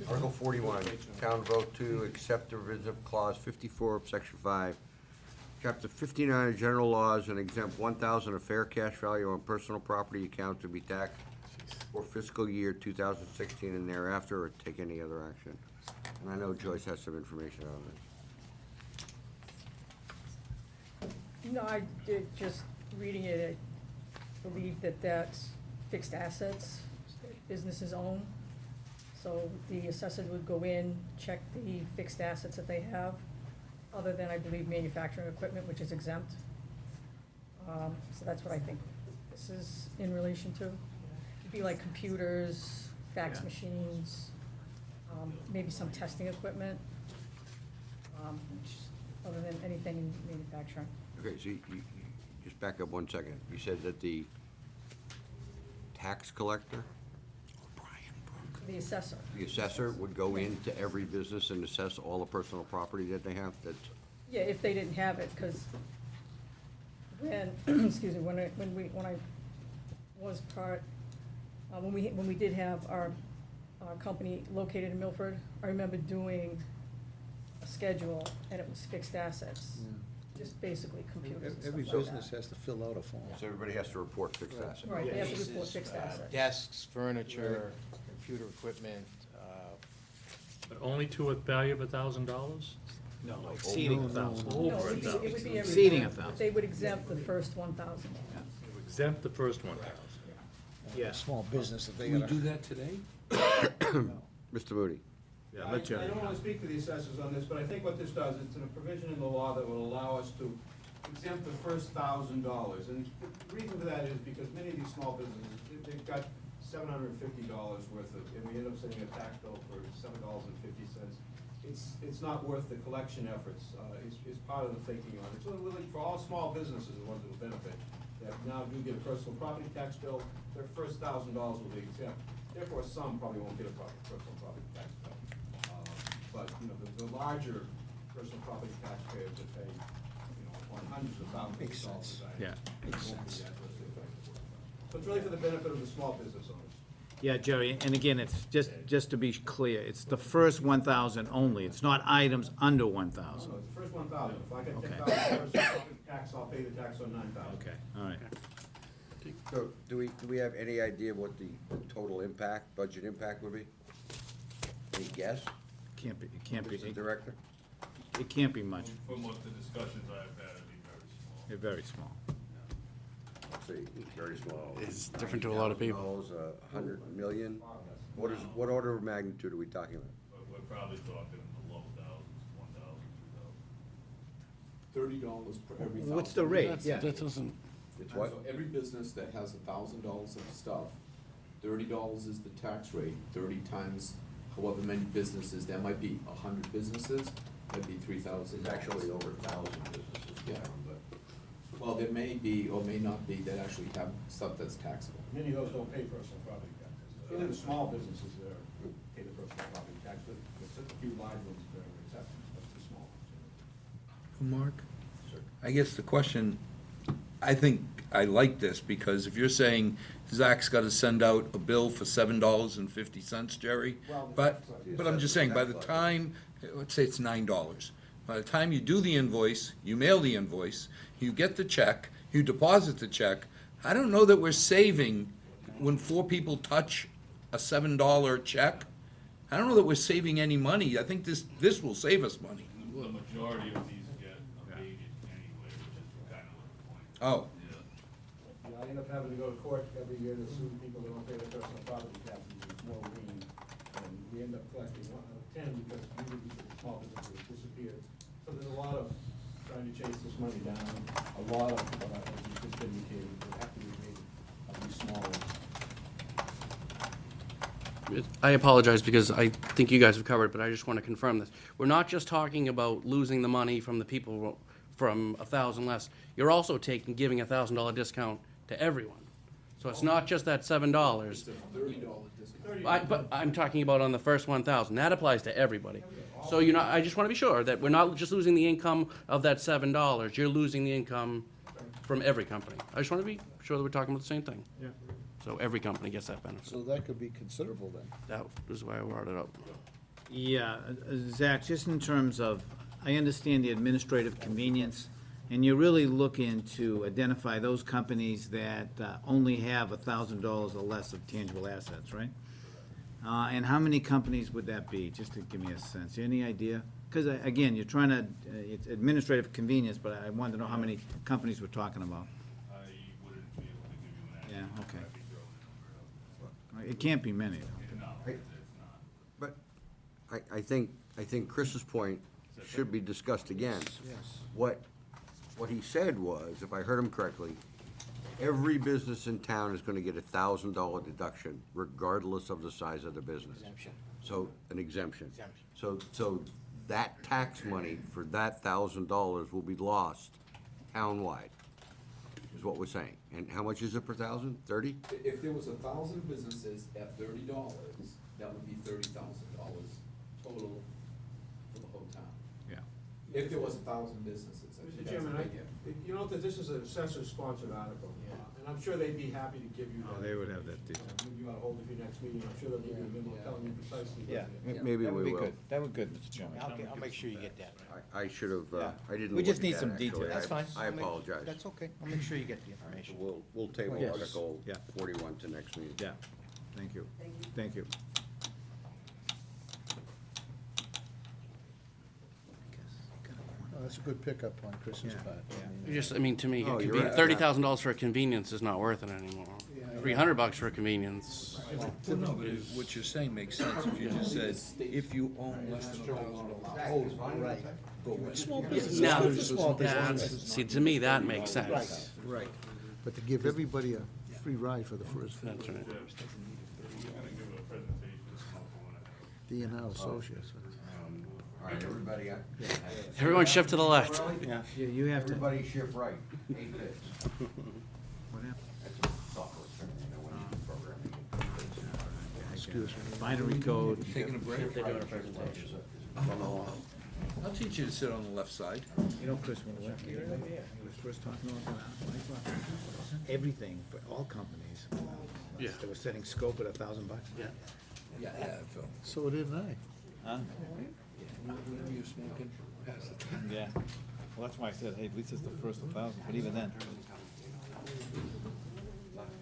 Article 41, town vote to accept the revision of clause 54 of section 5, chapter 59 of general laws, and exempt 1,000 of fair cash value on personal property accounts to be taxed for fiscal year 2016 and thereafter, or take any other action. And I know Joyce has some information on this. No, I did, just reading it, I believe that that's fixed assets that businesses own. So the assessors would go in, check the fixed assets that they have, other than, I believe, manufacturing equipment, which is exempt. So that's what I think this is in relation to. It'd be like computers, fax machines, maybe some testing equipment, other than anything in manufacturing. Okay, so you just back up 1 second. You said that the tax collector, The assessor. the assessor would go into every business and assess all the personal property that they have, that's, Yeah, if they didn't have it, because when, excuse me, when I was part, when we did have our company located in Milford, I remember doing a schedule, and it was fixed assets, just basically computers and Every stuff like business that. has to fill out a form. so everybody has to report fixed assets. Right, they have to Pieces, report fixed assets. Desks, furniture, computer equipment, But only to a value of $1,000? No, exceeding No, no, 1,000. no. No, Over it would be everything. Exceeding 1,000. They would exempt the first 1,000. Exempt the first 1,000. Yes. Small business that they Can we gotta. do that today? Mr. Moody? Yeah, let Jerry. I don't want to speak for the assessors on this, but I think what this does, it's in a provision in the law that will allow us to exempt the first $1,000. And the reason for that is because many of these small businesses, they've got $750 worth of, and we end up sending a tax bill for $7.50. It's not worth the collection efforts, is part of the thinking on it. So really, for all small businesses, the ones that will benefit, that now do get a personal property tax bill, their first $1,000 will be exempt. Therefore, some probably won't get a personal property tax bill. But, you know, the larger personal property taxpayers that pay, you know, on hundreds of thousands Makes of dollars. sense. Yeah. Makes won't be sense. adversely affected. So it's really for the benefit of the small business owners. Yeah, Jerry, and again, it's just to be clear, it's the first 1,000 only. It's not items under 1,000. No, it's the first 1,000. If I get Okay. 10,000 personal property tax, I'll pay the tax on 9,000. Okay, all right. So, do we have any idea what the total impact, budget impact would be? Any guess, Can't be, it can't be, Mr. Director? it can't be much. From what the discussions I've had, it'd be very small. They're very small. Let's see, very small. It's different to a lot of people. $90,000, 100 million? What order of magnitude are we talking about? But we're probably talking in the low thousands, 1,000, 2,000. $30 per every $1,000. What's the rate? That's- Yeah. That doesn't, It's what? So every business that has $1,000 of stuff, $30 is the tax rate, 30 times however many businesses, there might be 100 businesses, that'd be $3,000. It's actually over 1,000 businesses Yeah. down, but. Well, there may be or may not be that actually have stuff that's taxable. Many of those don't pay personal property taxes. Only the small businesses there pay the personal property tax, but there's a few large ones that are exceptions, but the small ones. Mark? I guess the question, I think I like this, because if you're saying Zach's gotta send out a bill for $7.50, Jerry, but I'm just saying, by the time, let's say it's $9. By the time you do the invoice, you mail the invoice, you get the check, you deposit the check, I don't know that we're saving, when 4 people touch a $7 check, I don't know that we're saving any money. I think this will save us money. The majority of these get abated anyway, which is kind of what the point. Oh. Yeah, I end up having to go to court every year to sue people that don't pay their personal property taxes, it's no lien. And we end up collecting 1 out of 10 because usually the small businesses disappear. So there's a lot of trying to chase this money down, a lot of, as you just indicated, that have to be made of these small ones. I apologize because I think you guys have covered, but I just want to confirm this. We're not just talking about losing the money from the people from 1,000 less. You're also giving $1,000 discount to everyone. So it's not just that $7. It's a $30 discount. But I'm talking about on the first 1,000. That applies to everybody. So I just want to be sure that we're not just losing the income of that $7. You're losing the income from every company. I just want to be sure that we're talking about the same thing. Yeah. So every company gets that benefit. So that could be considerable then. That is why I brought it up. Yeah, Zach, just in terms of, I understand the administrative convenience, and you're really looking to identify those companies that only have $1,000 or less of tangible assets, right? And how many companies would that be, just to give me a sense? Any idea? Because, again, you're trying to, it's administrative convenience, but I wanted to know how many companies we're talking about. I wouldn't be able to give you an answer. Yeah, okay. I'd be throwing a number out. It can't be many, though. No, it's not. But I think Chris's point should be discussed again. Yes. What he said was, if I heard him correctly, every business in town is gonna get $1,000 deduction regardless of the size of the business. Exemption. So, an exemption. Exemption. So that tax money for that $1,000 will be lost townwide, is what we're saying. And how much is it per thousand? 30? If there was 1,000 businesses at $30, that would be $30,000 total for the whole town. Yeah. If there was 1,000 businesses. I think Mr. that's Chairman, a big if. you know that this is an assessor-sponsored article, and I'm sure they'd be happy to give you that. Oh, they would have that detail. When you want to hold it for your next meeting, I'm sure they'll give you a memo telling you precisely. what Yeah. it is. Maybe That would we be will. good. That would be good, Mr. Chairman. I'll make sure you get that. I should have, I didn't We look just at need that, some actually. details. That's fine. I apologize. That's okay. I'll make sure you get the information. We'll table Yes. Article Yeah. 41 to next meeting. Yeah, thank you. Thank you. Oh, that's a good pickup on Chris's Yeah, part. yeah. To me, Oh, you're right. $30,000 for a convenience is not worth it anymore. $300 for a convenience. Well, no, but what you're saying makes sense. If you just said, if you own less than $1,000, Right. go with it. Now, Small business. see, to me, that makes sense. Right, right. But to give everybody a free ride for the first, That's right. We're gonna give a presentation this month on it. D&L Associates. All right, everybody, Everyone shift to the left. Yeah, you have to. everybody shift right, 8 bits. What happened? That's a software term, you know, when you do programming. Excuse me. Binary code. Taking a break? They're doing a presentation. I'll teach you to sit on the left side. You know, Chris, when I left here, he was first talking about that, I thought everything for all companies. Yeah. They were setting scope at $1,000. Yeah. Yeah, Phil. So didn't I. Whenever you're smoking, pass it. Yeah, well, that's why I said, hey, at least it's the first 1,000, but even then.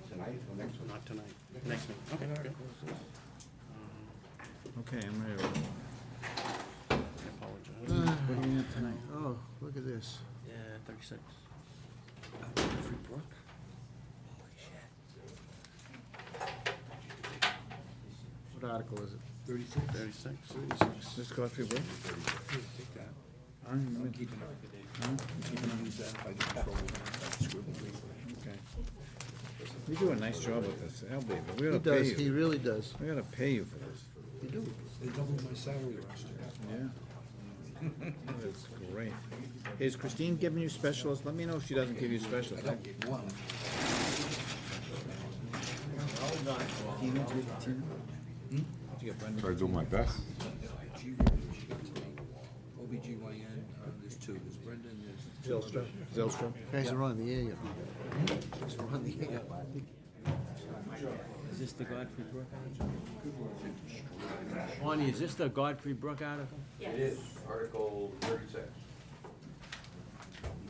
Tonight or next one? Not tonight. Next meeting. Okay, good. Okay, I'm ready. I apologize. What do you have tonight? Oh, look at this. Yeah, 36. Free Brook? What article is it? 36? 36. Mr. Godfrey, what? Take that. I'm Keeping it, use that if I get in trouble, I scribble paper. Okay. You do a nice job with this, I'll be, but we He gotta pay does, he you. really does. We gotta pay you for this. You do. They doubled my salary last year. Yeah. That's great. Is Christine giving you specials? Let me know if she doesn't give you specials. I don't get one. Try to do my best. OBGYN, there's two, there's Brendan, there's. Zylstra? Guys are on the air, you know. Guys are on the air. Is this the Godfrey Brook article? Bonnie, is this the Godfrey Brook article? It is, Article 36.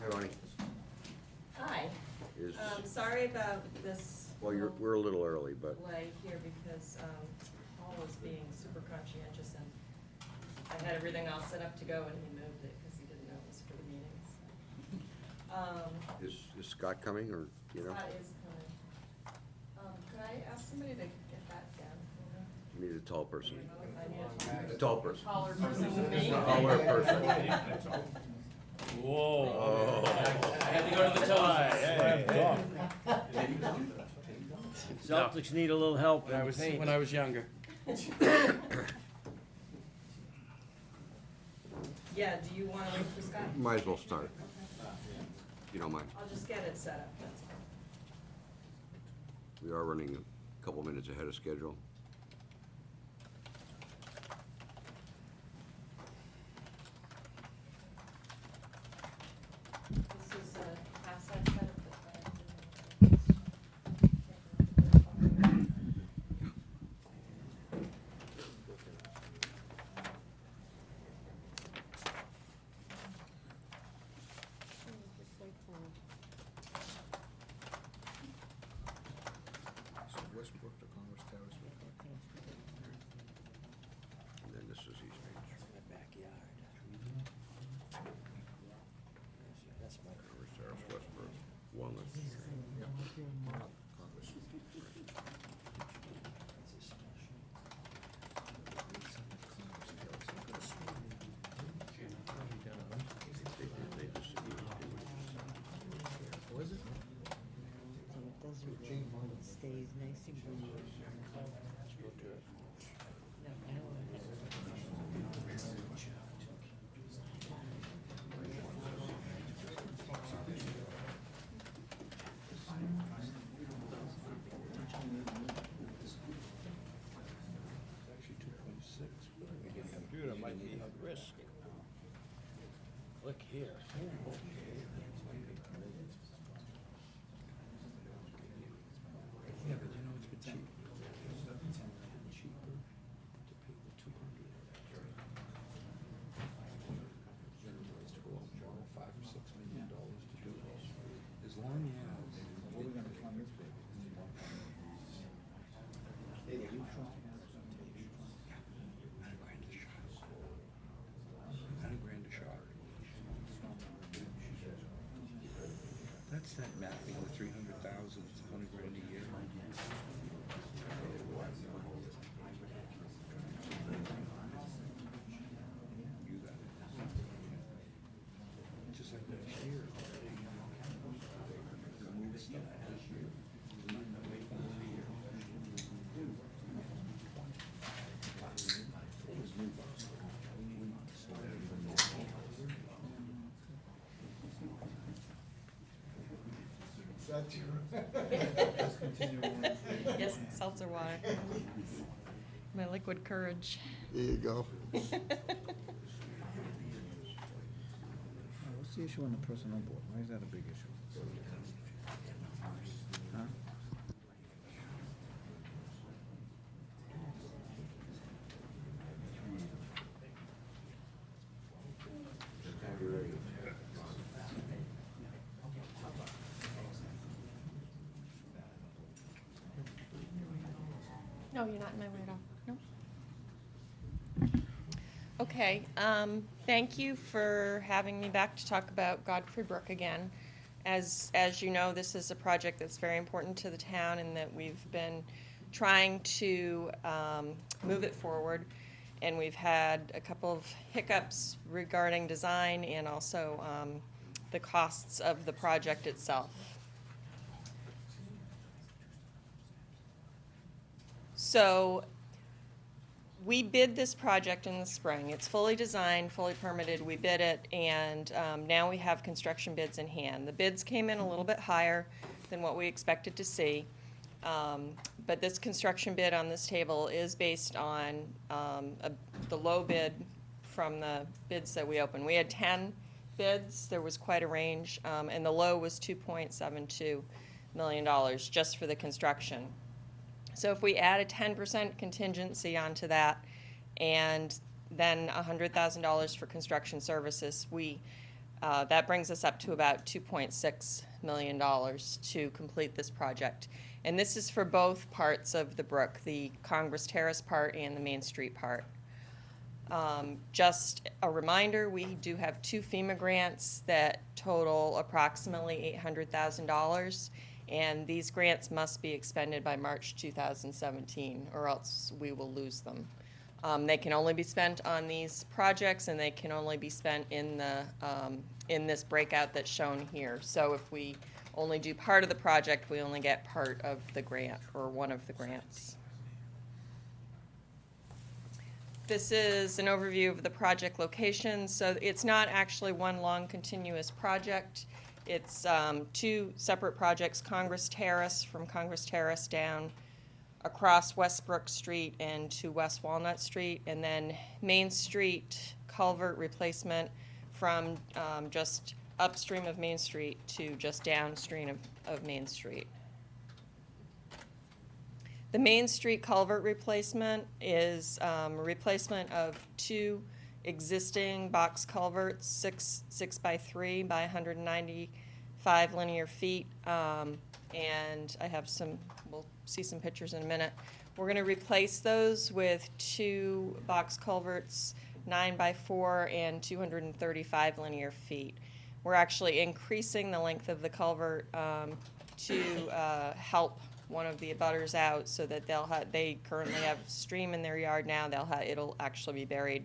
Hi, Ronnie. Hi, Is, sorry about this. well, we're a little early, but Delay here because, Paul was being super conscientious and I had everything all set up to go and he moved it because he didn't know it was for the meetings. is Scott coming, or, you know? Scott is coming. Could I ask somebody to get that down for me? You need a tall person. I need A tall person. taller person than me. Taller person. Whoa. I had to go to the toes. Celtics need a little help. When I was younger. Yeah, do you wanna wait for Scott? Might as well start, if you don't mind. I'll just get it set up, that's all. We are running a couple minutes ahead of schedule. This is a half-size set of the plans. Westbrook to Commerce Terrace. And then this is East Main Street. Commerce Terrace, Westbrook, Walnut. Stays nice and green. Actually 2.6, but the computer might be at risk. Click here. Yeah, but you know, it's been cheaper to pay the 200. Than it was to go out and borrow $5 or $6 million to do this. As long as. What are we gonna fund this baby? $100,000 a shot. That's that mapping, the 300,000, it's $100,000 a year. You got it. Just like next year. Move stuff this year. Yes, seltzer water. My liquid courage. There you go. What's the issue on the personnel board? Why is that a big issue? Huh? No, you're not in my way at all. No. Okay, thank you for having me back to talk about Godfrey Brook again. As you know, this is a project that's very important to the town and that we've been trying to move it forward. And we've had a couple of hiccups regarding design and also the costs of the project itself. So We bid this project in the spring. It's fully designed, fully permitted. We bid it, and now we have construction bids in hand. The bids came in a little bit higher than what we expected to see. But this construction bid on this table is based on the low bid from the bids that we opened. We had 10 bids. There was quite a range, and the low was $2.72 million just for the construction. So if we add a 10% contingency onto that, and then $100,000 for construction services, that brings us up to about $2.6 million to complete this project. And this is for both parts of the brook, the Congress Terrace part and the Main Street part. Just a reminder, we do have 2 FEMA grants that total approximately $800,000. And these grants must be expended by March 2017, or else we will lose them. They can only be spent on these projects, and they can only be spent in this breakout that's shown here. So if we only do part of the project, we only get part of the grant, or one of the grants. This is an overview of the project location. So it's not actually one long continuous project. It's 2 separate projects, Congress Terrace, from Congress Terrace down across Westbrook Street and to West Walnut Street, and then Main Street culvert replacement from just upstream of Main Street to just downstream of Main Street. The Main Street culvert replacement is a replacement of 2 existing box culverts, 6 by 3 by 195 linear feet, and I have we'll see some pictures in a minute. We're going to replace those with 2 box culverts, 9 by 4 and 235 linear feet. We're actually increasing the length of the culvert to help one of the abutters out, so that they currently have stream in their yard now. It'll actually be buried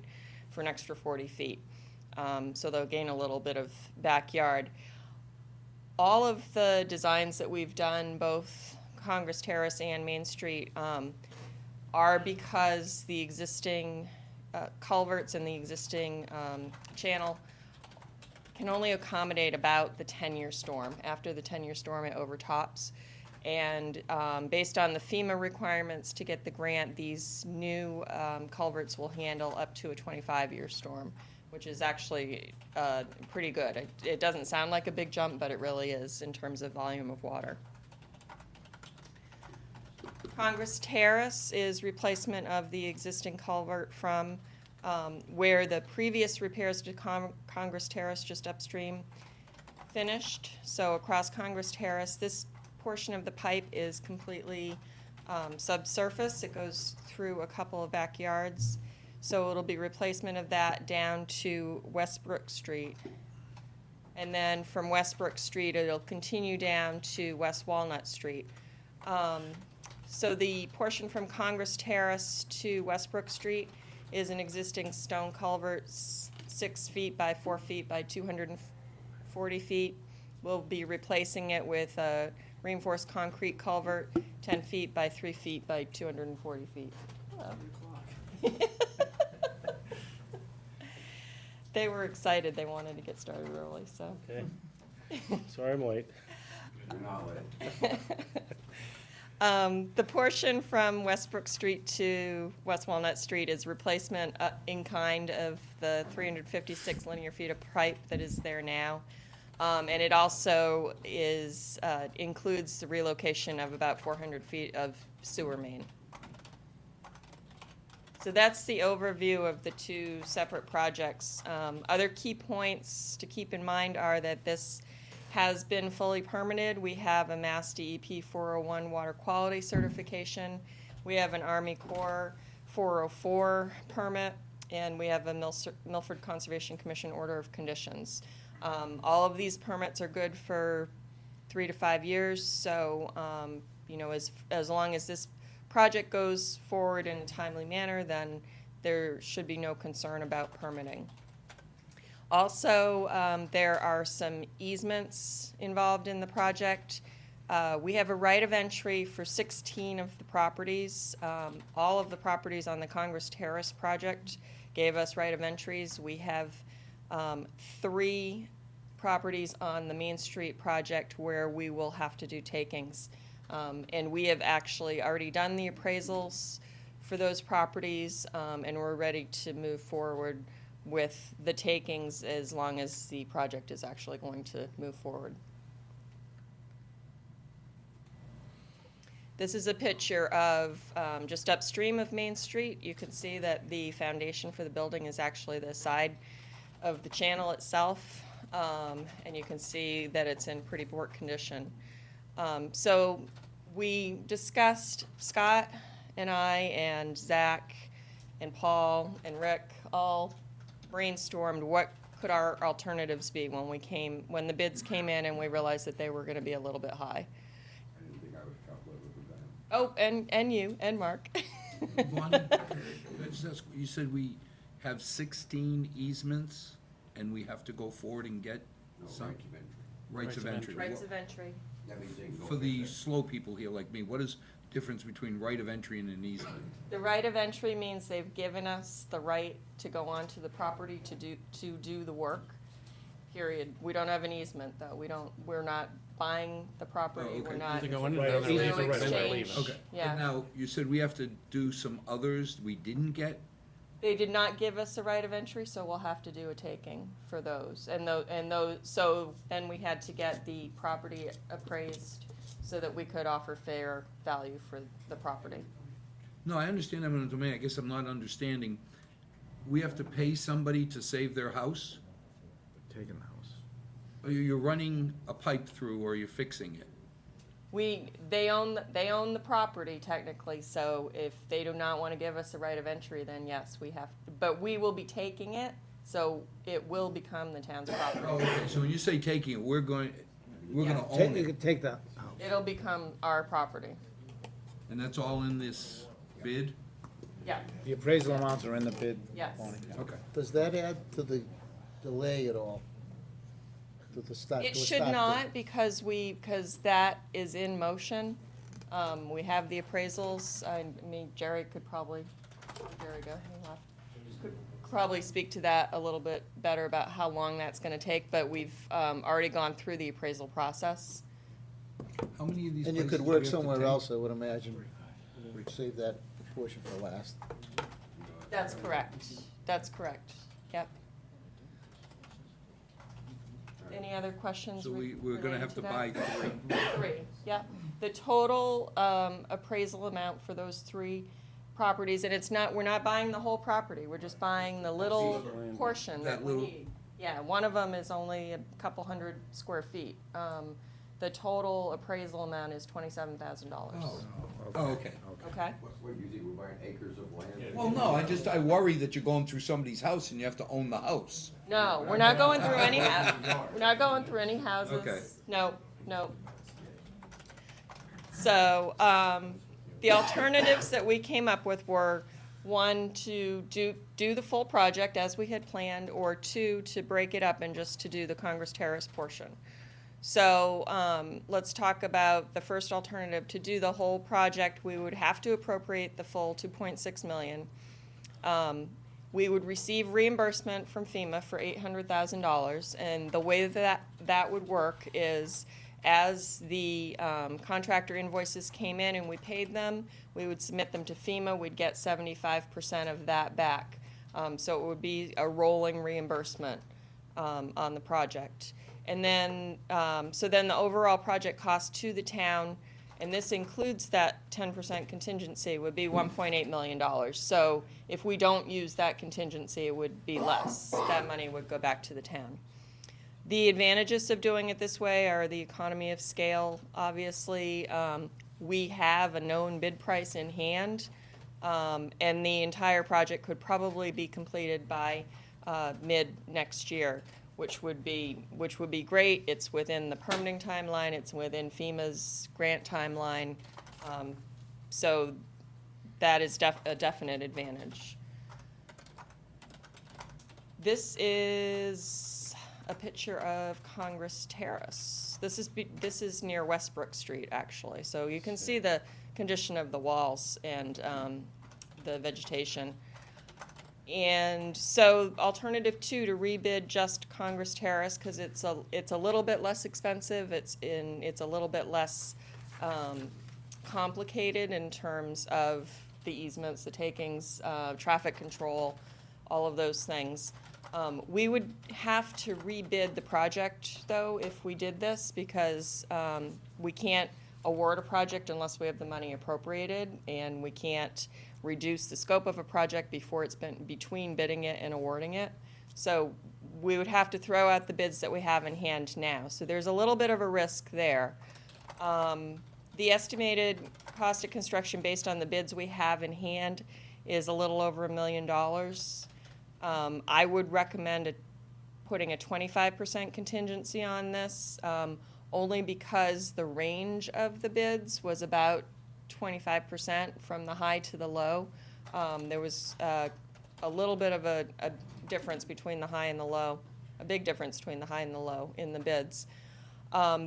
for an extra 40 feet. So they'll gain a little bit of backyard. All of the designs that we've done, both Congress Terrace and Main Street, are because the existing culverts and the existing channel can only accommodate about the 10-year storm. After the 10-year storm, it overtops. And based on the FEMA requirements to get the grant, these new culverts will handle up to a 25-year storm, which is actually pretty good. It doesn't sound like a big jump, but it really is in terms of volume of water. Congress Terrace is replacement of the existing culvert from where the previous repairs to Congress Terrace just upstream finished. So across Congress Terrace, this portion of the pipe is completely subsurface. It goes through a couple of backyards. So it'll be replacement of that down to Westbrook Street. And then from Westbrook Street, it'll continue down to West Walnut Street. So the portion from Congress Terrace to Westbrook Street is an existing stone culvert, 6 feet by 4 feet by 240 feet. We'll be replacing it with a reinforced concrete culvert, 10 feet by 3 feet by 240 feet. Oh. They were excited. They wanted to get started early, so. Okay. Sorry I'm late. The portion from Westbrook Street to West Walnut Street is replacement in kind of the 356 linear feet of pipe that is there now. And it also includes the relocation of about 400 feet of sewer main. So that's the overview of the 2 separate projects. Other key points to keep in mind are that this has been fully permitted. We have a Mass DEP 401 water quality certification. We have an Army Corps 404 permit, and we have a Milford Conservation Commission order of conditions. All of these permits are good for 3 to 5 years, so as long as this project goes forward in a timely manner, then there should be no concern about permitting. Also, there are some easements involved in the project. We have a right of entry for 16 of the properties. All of the properties on the Congress Terrace project gave us right of entries. We have 3 properties on the Main Street project where we will have to do takings. And we have actually already done the appraisals for those properties, and we're ready to move forward with the takings as long as the project is actually going to move forward. This is a picture of just upstream of Main Street. You can see that the foundation for the building is actually the side of the channel itself, and you can see that it's in pretty poor condition. So we discussed, Scott and I and Zach and Paul and Rick all brainstormed what could our alternatives be when the bids came in and we realized that they were going to be a little bit high. I didn't think I was chocolate with them. Oh, and you, and Mark. Bonnie, can I just ask, you said we have 16 easements, and we have to go forward and get some? Rights of entry. Rights of entry. That means they can go For the fix it. slow people here like me, what is the difference between right of entry and an easement? The right of entry means they've given us the right to go onto the property to do the work, period. We don't have an easement, though. We're not buying the property, Oh, okay. we're not. To go in, Right, they're easy leaving. for right, Then they're exchange. leaving. Okay, Yeah. and now, you said we have to do some others we didn't get? They did not give us a right of entry, so we'll have to do a taking for those. So then we had to get the property appraised so that we could offer fair value for the property. No, I understand eminent domain, I guess I'm not understanding. We have to pay somebody to save their house? Taking the house. Or you're running a pipe through, or you're fixing it? They own the property technically, so if they do not want to give us a right of entry, then yes, we have, but we will be taking it, so it will become the town's property. Oh, okay, so when you say taking it, we're gonna own You it, could take that. It'll become our property. and that's all in this bid? Yeah, The appraisal amounts are in the bid. yes. Okay. Does that add to the delay at all? To the start? It to a should start not, because that is in motion. We have the appraisals, I mean, Jerry could probably, Jerry, go, he left. Could probably speak to that a little bit better about how long that's gonna take, but we've, already gone through the appraisal process. How many of these And you places could do we work have to somewhere take? else, I would imagine. We'd save that portion for last. That's correct, yep. Any other questions? So we're gonna have to buy related 3. that? 3, yep. The total appraisal amount for those 3 properties, and we're not buying the whole property, we're just buying the little portion that That we little- need. Yeah, one of them is only a couple hundred square feet. The total appraisal amount is $27,000. Oh, okay. Okay? What, do you think, we're buying acres of land? Well, no, I worry that you're going through somebody's house and you have to own the house. No, we're not going through any, we're not going through any houses. Okay. No. So, the alternatives that we came up with were, 1, to do the full project as we had planned, or 2, to break it up and just to do the Congress Terrace portion. So, let's talk about the first alternative. To do the whole project, we would have to appropriate the full $2.6 million. We would receive reimbursement from FEMA for $800,000, and the way that would work is, as the contractor invoices came in and we paid them, we would submit them to FEMA, we'd get 75% of that back. So it would be a rolling reimbursement on the project. And then, so then the overall project cost to the town, and this includes that 10% contingency, would be $1.8 million. So if we don't use that contingency, it would be less. That money would go back to the town. The advantages of doing it this way are the economy of scale. Obviously, we have a known bid price in hand, and the entire project could probably be completed by mid next year, which would be great. It's within the permitting timeline, it's within FEMA's grant timeline, so that is a definite advantage. This is a picture of Congress Terrace. This is near Westbrook Street, actually. So you can see the condition of the walls and the vegetation. And so alternative 2, to rebid just Congress Terrace, because it's a little bit less expensive. It's a little bit less complicated in terms of the easements, the takings, traffic control, all of those things. We would have to rebid the project, though, if we did this, because we can't award a project unless we have the money appropriated, and we can't reduce the scope of a project before it's been between bidding it and awarding it. So we would have to throw out the bids that we have in hand now. So there's a little bit of a risk there. The estimated cost of construction based on the bids we have in hand is a little over $1 million. I would recommend putting a 25% contingency on this, only because the range of the bids was about 25% from the high to the low. There was a little bit of a difference between the high and the low, a big difference between the high and the low in the bids.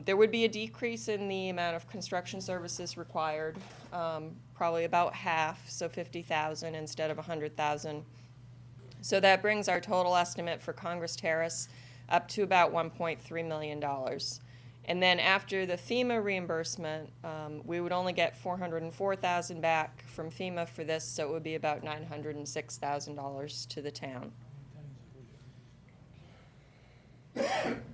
There would be a decrease in the amount of construction services required, probably about half, so 50,000 instead of 100,000. So that brings our total estimate for Congress Terrace up to about $1.3 million. And then after the FEMA reimbursement, we would only get $404,000 back from FEMA for this, so it would be about $906,000 to the town.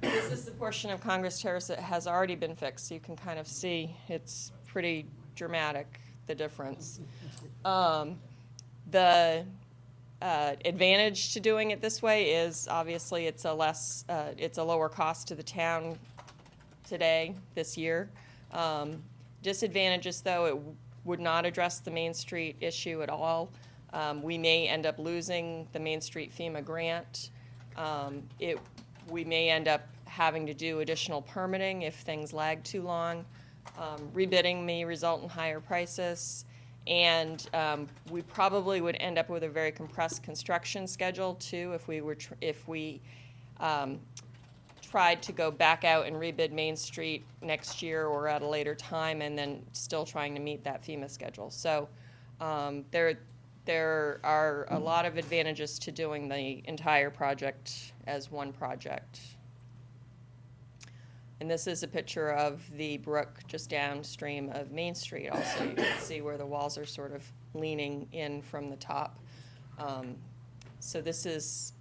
This is the portion of Congress Terrace that has already been fixed, so you can kind of see it's pretty dramatic, the difference. The advantage to doing it this way is obviously it's a lower cost to the town today, this year. Disadvantages, though, it would not address the Main Street issue at all. We may end up losing the Main Street FEMA grant. We may end up having to do additional permitting if things lag too long. Rebidding may result in higher prices. And we probably would end up with a very compressed construction schedule, too, if we tried to go back out and rebid Main Street next year or at a later time, and then still trying to meet that FEMA schedule. So there are a lot of advantages to doing the entire project as one project. And this is a picture of the brook just downstream of Main Street. Also, you can see where the walls are sort of leaning in from the top. So this is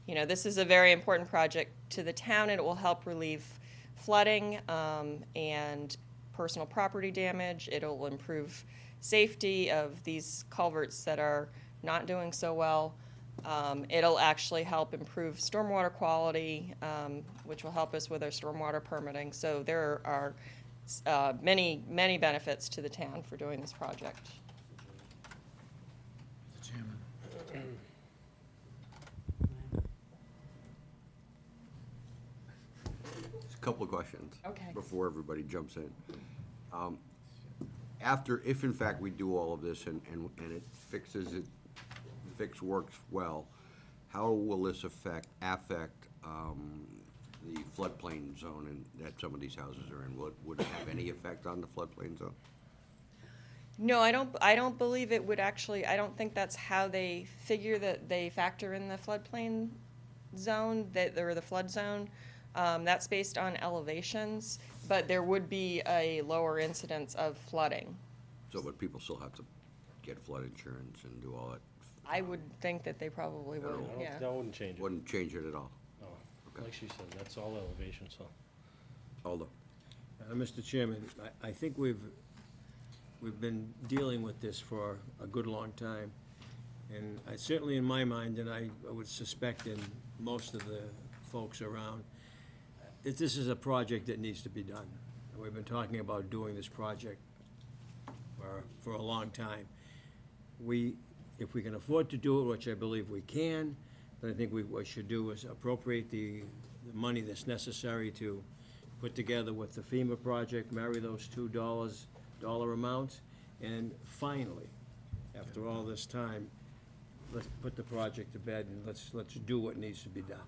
a very important project to the town. It will help relieve flooding and personal property damage. It'll improve safety of these culverts that are not doing so well. It'll actually help improve stormwater quality, which will help us with our stormwater permitting. So there are many, many benefits to the town for doing this project. Mr. Chairman. Just a couple of questions. Okay. Before everybody jumps in. If in fact we do all of this and it fixes it, the fix works well, how will this affect the floodplain zone that some of these houses are in? Would it have any effect on the floodplain zone? No, I don't believe it would actually. I don't think that's how they figure that they factor in the floodplain zone, or the flood zone. That's based on elevations, but there would be a lower incidence of flooding. So, but people still have to get flood insurance and do all that? I would think that they probably would, yeah. That wouldn't change it. Wouldn't change it at all? No. Okay. Like she said, that's all elevation, so. Aldo? Mr. Chairman, I think we've been dealing with this for a good long time. And certainly in my mind, and I would suspect in most of the folks around, that this is a project that needs to be done. We've been talking about doing this project for a long time. If we can afford to do it, which I believe we can, then I think what we should do is appropriate the money that's necessary to put together with the FEMA project, marry those dollar amounts, and finally, after all this time, let's put the project to bed and let's do what needs to be done.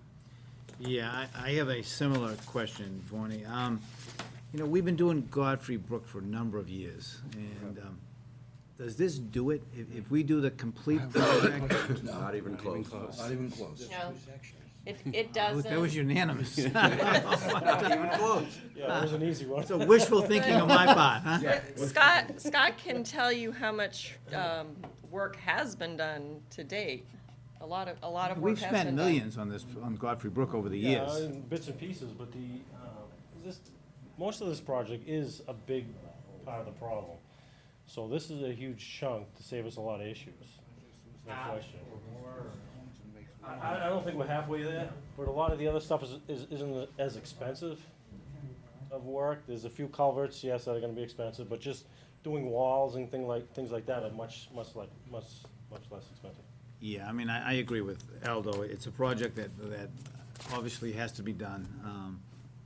Yeah, I have a similar question, Vorney. You know, we've been doing Godfrey Brook for a number of years, and does this do it? If we do the complete project? Not even close. Not even close. No, it doesn't. That was unanimous. Not even close. Yeah, that was an easy one. So wishful thinking on my part, huh? Scott can tell you how much work has been done to date. A lot of work We've has spent been done. millions on this, on Godfrey Brook over the Yeah, years. in bits and pieces, but most of this project is a big part of the problem. So this is a huge chunk to save us a lot of issues. No question. I don't think we're halfway there, but a lot of the other stuff isn't as expensive of work. There's a few culverts, yes, that are gonna be expensive, but just doing walls and things like that are much less expensive. Yeah, I mean, I agree with Aldo. It's a project that obviously has to be done.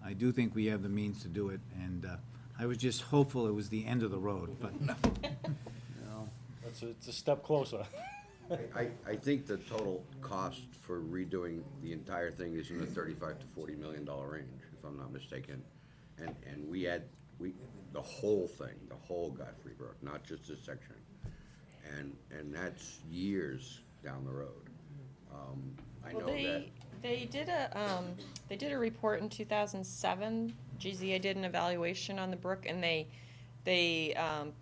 I do think we have the means to do it, and I was just hopeful it was the end of the road, but, It's a step closer. I think the total cost for redoing the entire thing is in the $35 to $40 million range, if I'm not mistaken. And the whole thing, the whole Godfrey Brook, not just this section. And that's years down the road. I know that. They did a report in 2007. GZA did an evaluation on the brook, and they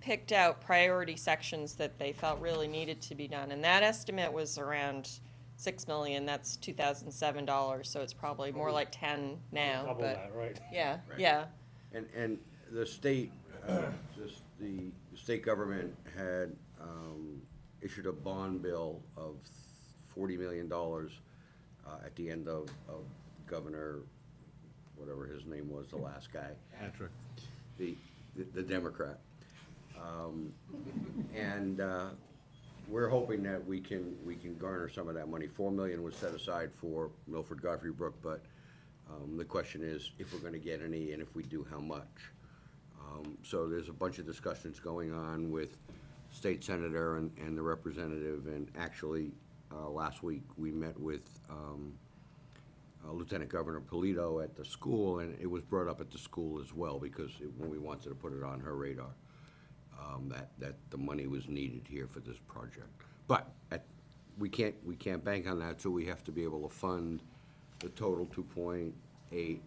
picked out priority sections that they felt really needed to be done, and that estimate was around $6 million. That's 2007 dollars, so it's probably more like 10 now. Double but that, right? Yeah, Right. yeah. And the state, the state government had issued a bond bill of $40 million at the end of Governor, whatever his name was, the last guy. Patrick. The Democrat. And we're hoping that we can garner some of that money. $4 million was set aside for Milford Godfrey Brook, but the question is if we're gonna get any, and if we do, how much. So there's a bunch of discussions going on with state senator and the representative, and actually, last week, we met with Lieutenant Governor Polito at the school, and it was brought up at the school as well, because when we wanted to put it on her radar, that the money was needed here for this project. But we can't bank on that, so we have to be able to fund the total 2.8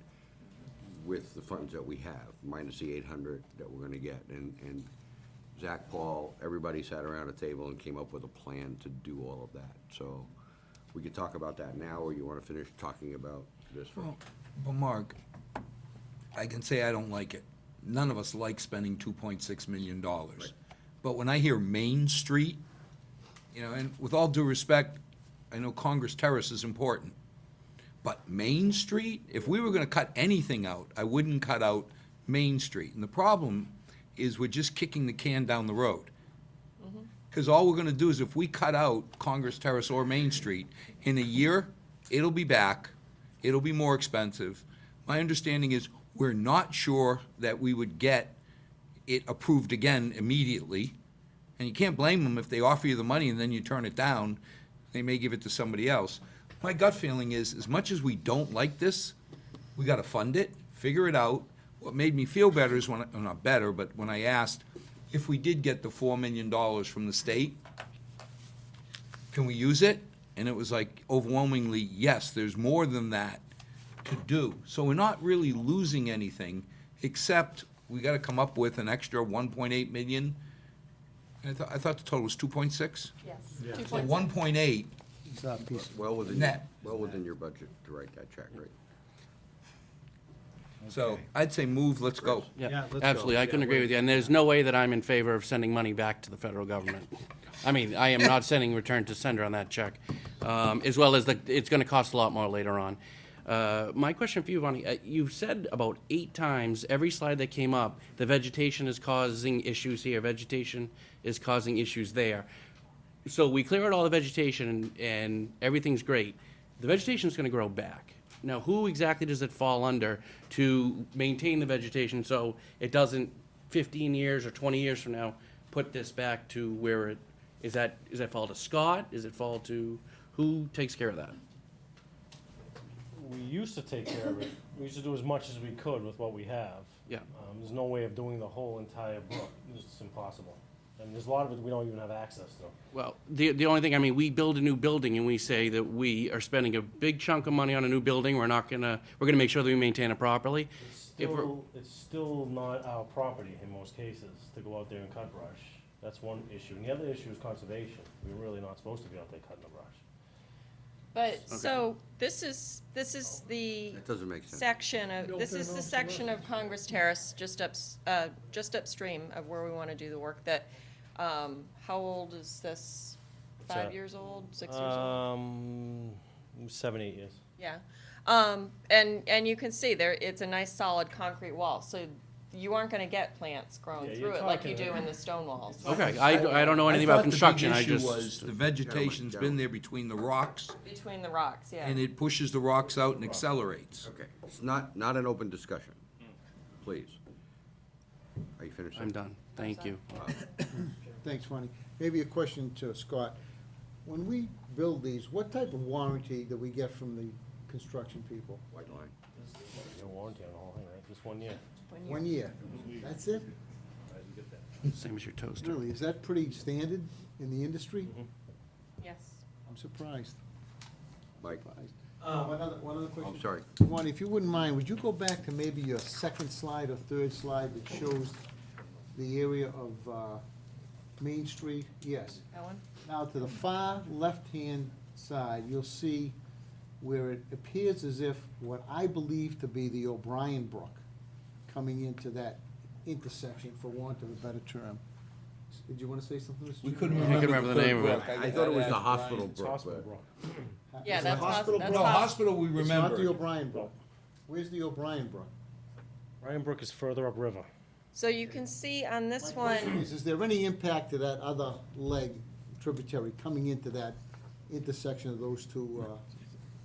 with the funds that we have, minus the 800 that we're gonna get. And Zach, Paul, everybody sat around a table and came up with a plan to do all of that. So we could talk about that now, or you wanna finish talking about this first? Well, Mark, I can say I don't like it. None of us like spending $2.6 million. But when I hear Main Street, you know, and with all due respect, I know Congress Terrace is important. But Main Street, if we were gonna cut anything out, I wouldn't cut out Main Street. And the problem is we're just kicking the can down the road. Because all we're gonna do is if we cut out Congress Terrace or Main Street, in a year, it'll be back, it'll be more expensive. My understanding is we're not sure that we would get it approved again immediately. And you can't blame them if they offer you the money and then you turn it down, they may give it to somebody else. My gut feeling is, as much as we don't like this, we gotta fund it, figure it out. What made me feel better is when, not better, but when I asked if we did get the $4 million from the state, can we use it? And it was like overwhelmingly, yes, there's more than that to do. So we're not really losing anything, except we gotta come up with an extra 1.8 million. I thought the total was 2.6? Yes. So 1.8 Well within, net. well within your budget to write that check, right? So I'd say move, let's go. Yeah, Yeah, let's go. absolutely, I couldn't agree with you, and there's no way that I'm in favor of sending money back to the federal government. I mean, I am not sending return to sender on that check, as well as it's gonna cost a lot more later on. My question for you, Vonnie, you've said about 8 times, every slide that came up, the vegetation is causing issues here, vegetation is causing issues there. So we clear out all the vegetation and everything's great. The vegetation's gonna grow back. Now, who exactly does it fall under to maintain the vegetation so it doesn't 15 years or 20 years from now put this back to where it, is that fall to Scott? Is it fall to, who takes care of that? we used to take care of it. We used to do as much as we could with what we have. Yeah. There's no way of doing the whole entire brook. It's just impossible. And there's a lot of it we don't even have access to. Well, the only thing, I mean, we build a new building and we say that we are spending a big chunk of money on a new building. We're gonna make sure that we maintain it properly. It's still not our property in most cases to go out there and cut brush. That's one issue. And the other issue is conservation. We're really not supposed to be out there cutting the brush. But, so, this is the That doesn't make sense. section of, Built this in is the also section of Congress Terrace, just upstream of where we want to do the work that, how old is this? What's 5 that? years old, 6 years old? 7, 8 years. Yeah. And you can see there, it's a nice solid concrete wall, so you aren't gonna get plants growing Yeah, through you're it like you talking- do in the stone walls. Okay, I don't know anything about construction, I I thought the big just. issue was the vegetation's been there between the rocks, Between the rocks, yeah. and it pushes the rocks out and accelerates. Okay, it's not an open discussion, please. Are you finished? I'm done, thank you. Thanks, Ronnie. Maybe a question to Scott. When we build these, what type of warranty do we get from the construction people? White line. No warranty on the whole thing, right? Just 1 year. 1 year? That's it? Same as your toaster. Really, is that pretty standard in the industry? Yes. I'm surprised. Mike, One other question. I'm sorry. Ronnie, if you wouldn't mind, would you go back to maybe your second slide or third slide that shows the area of Main Street? Yes. That one? Now, to the far left-hand side, you'll see where it appears as if what I believe to be the O'Brien Brook coming into that intersection, for want of a better term. Did you want to say something, Mr. We Chairman? couldn't remember remember the the name third of it. brook. I thought it was the gotta ask hospital It's brook, hospital but. brook. Yeah, Is it that's hospital that's No, hospital we It's not the remember. O'Brien Brook. Where's the O'Brien Brook? Ryan Brook is further upriver. So you can see on this My question one, is there any impact to that other leg tributary coming into that intersection of those two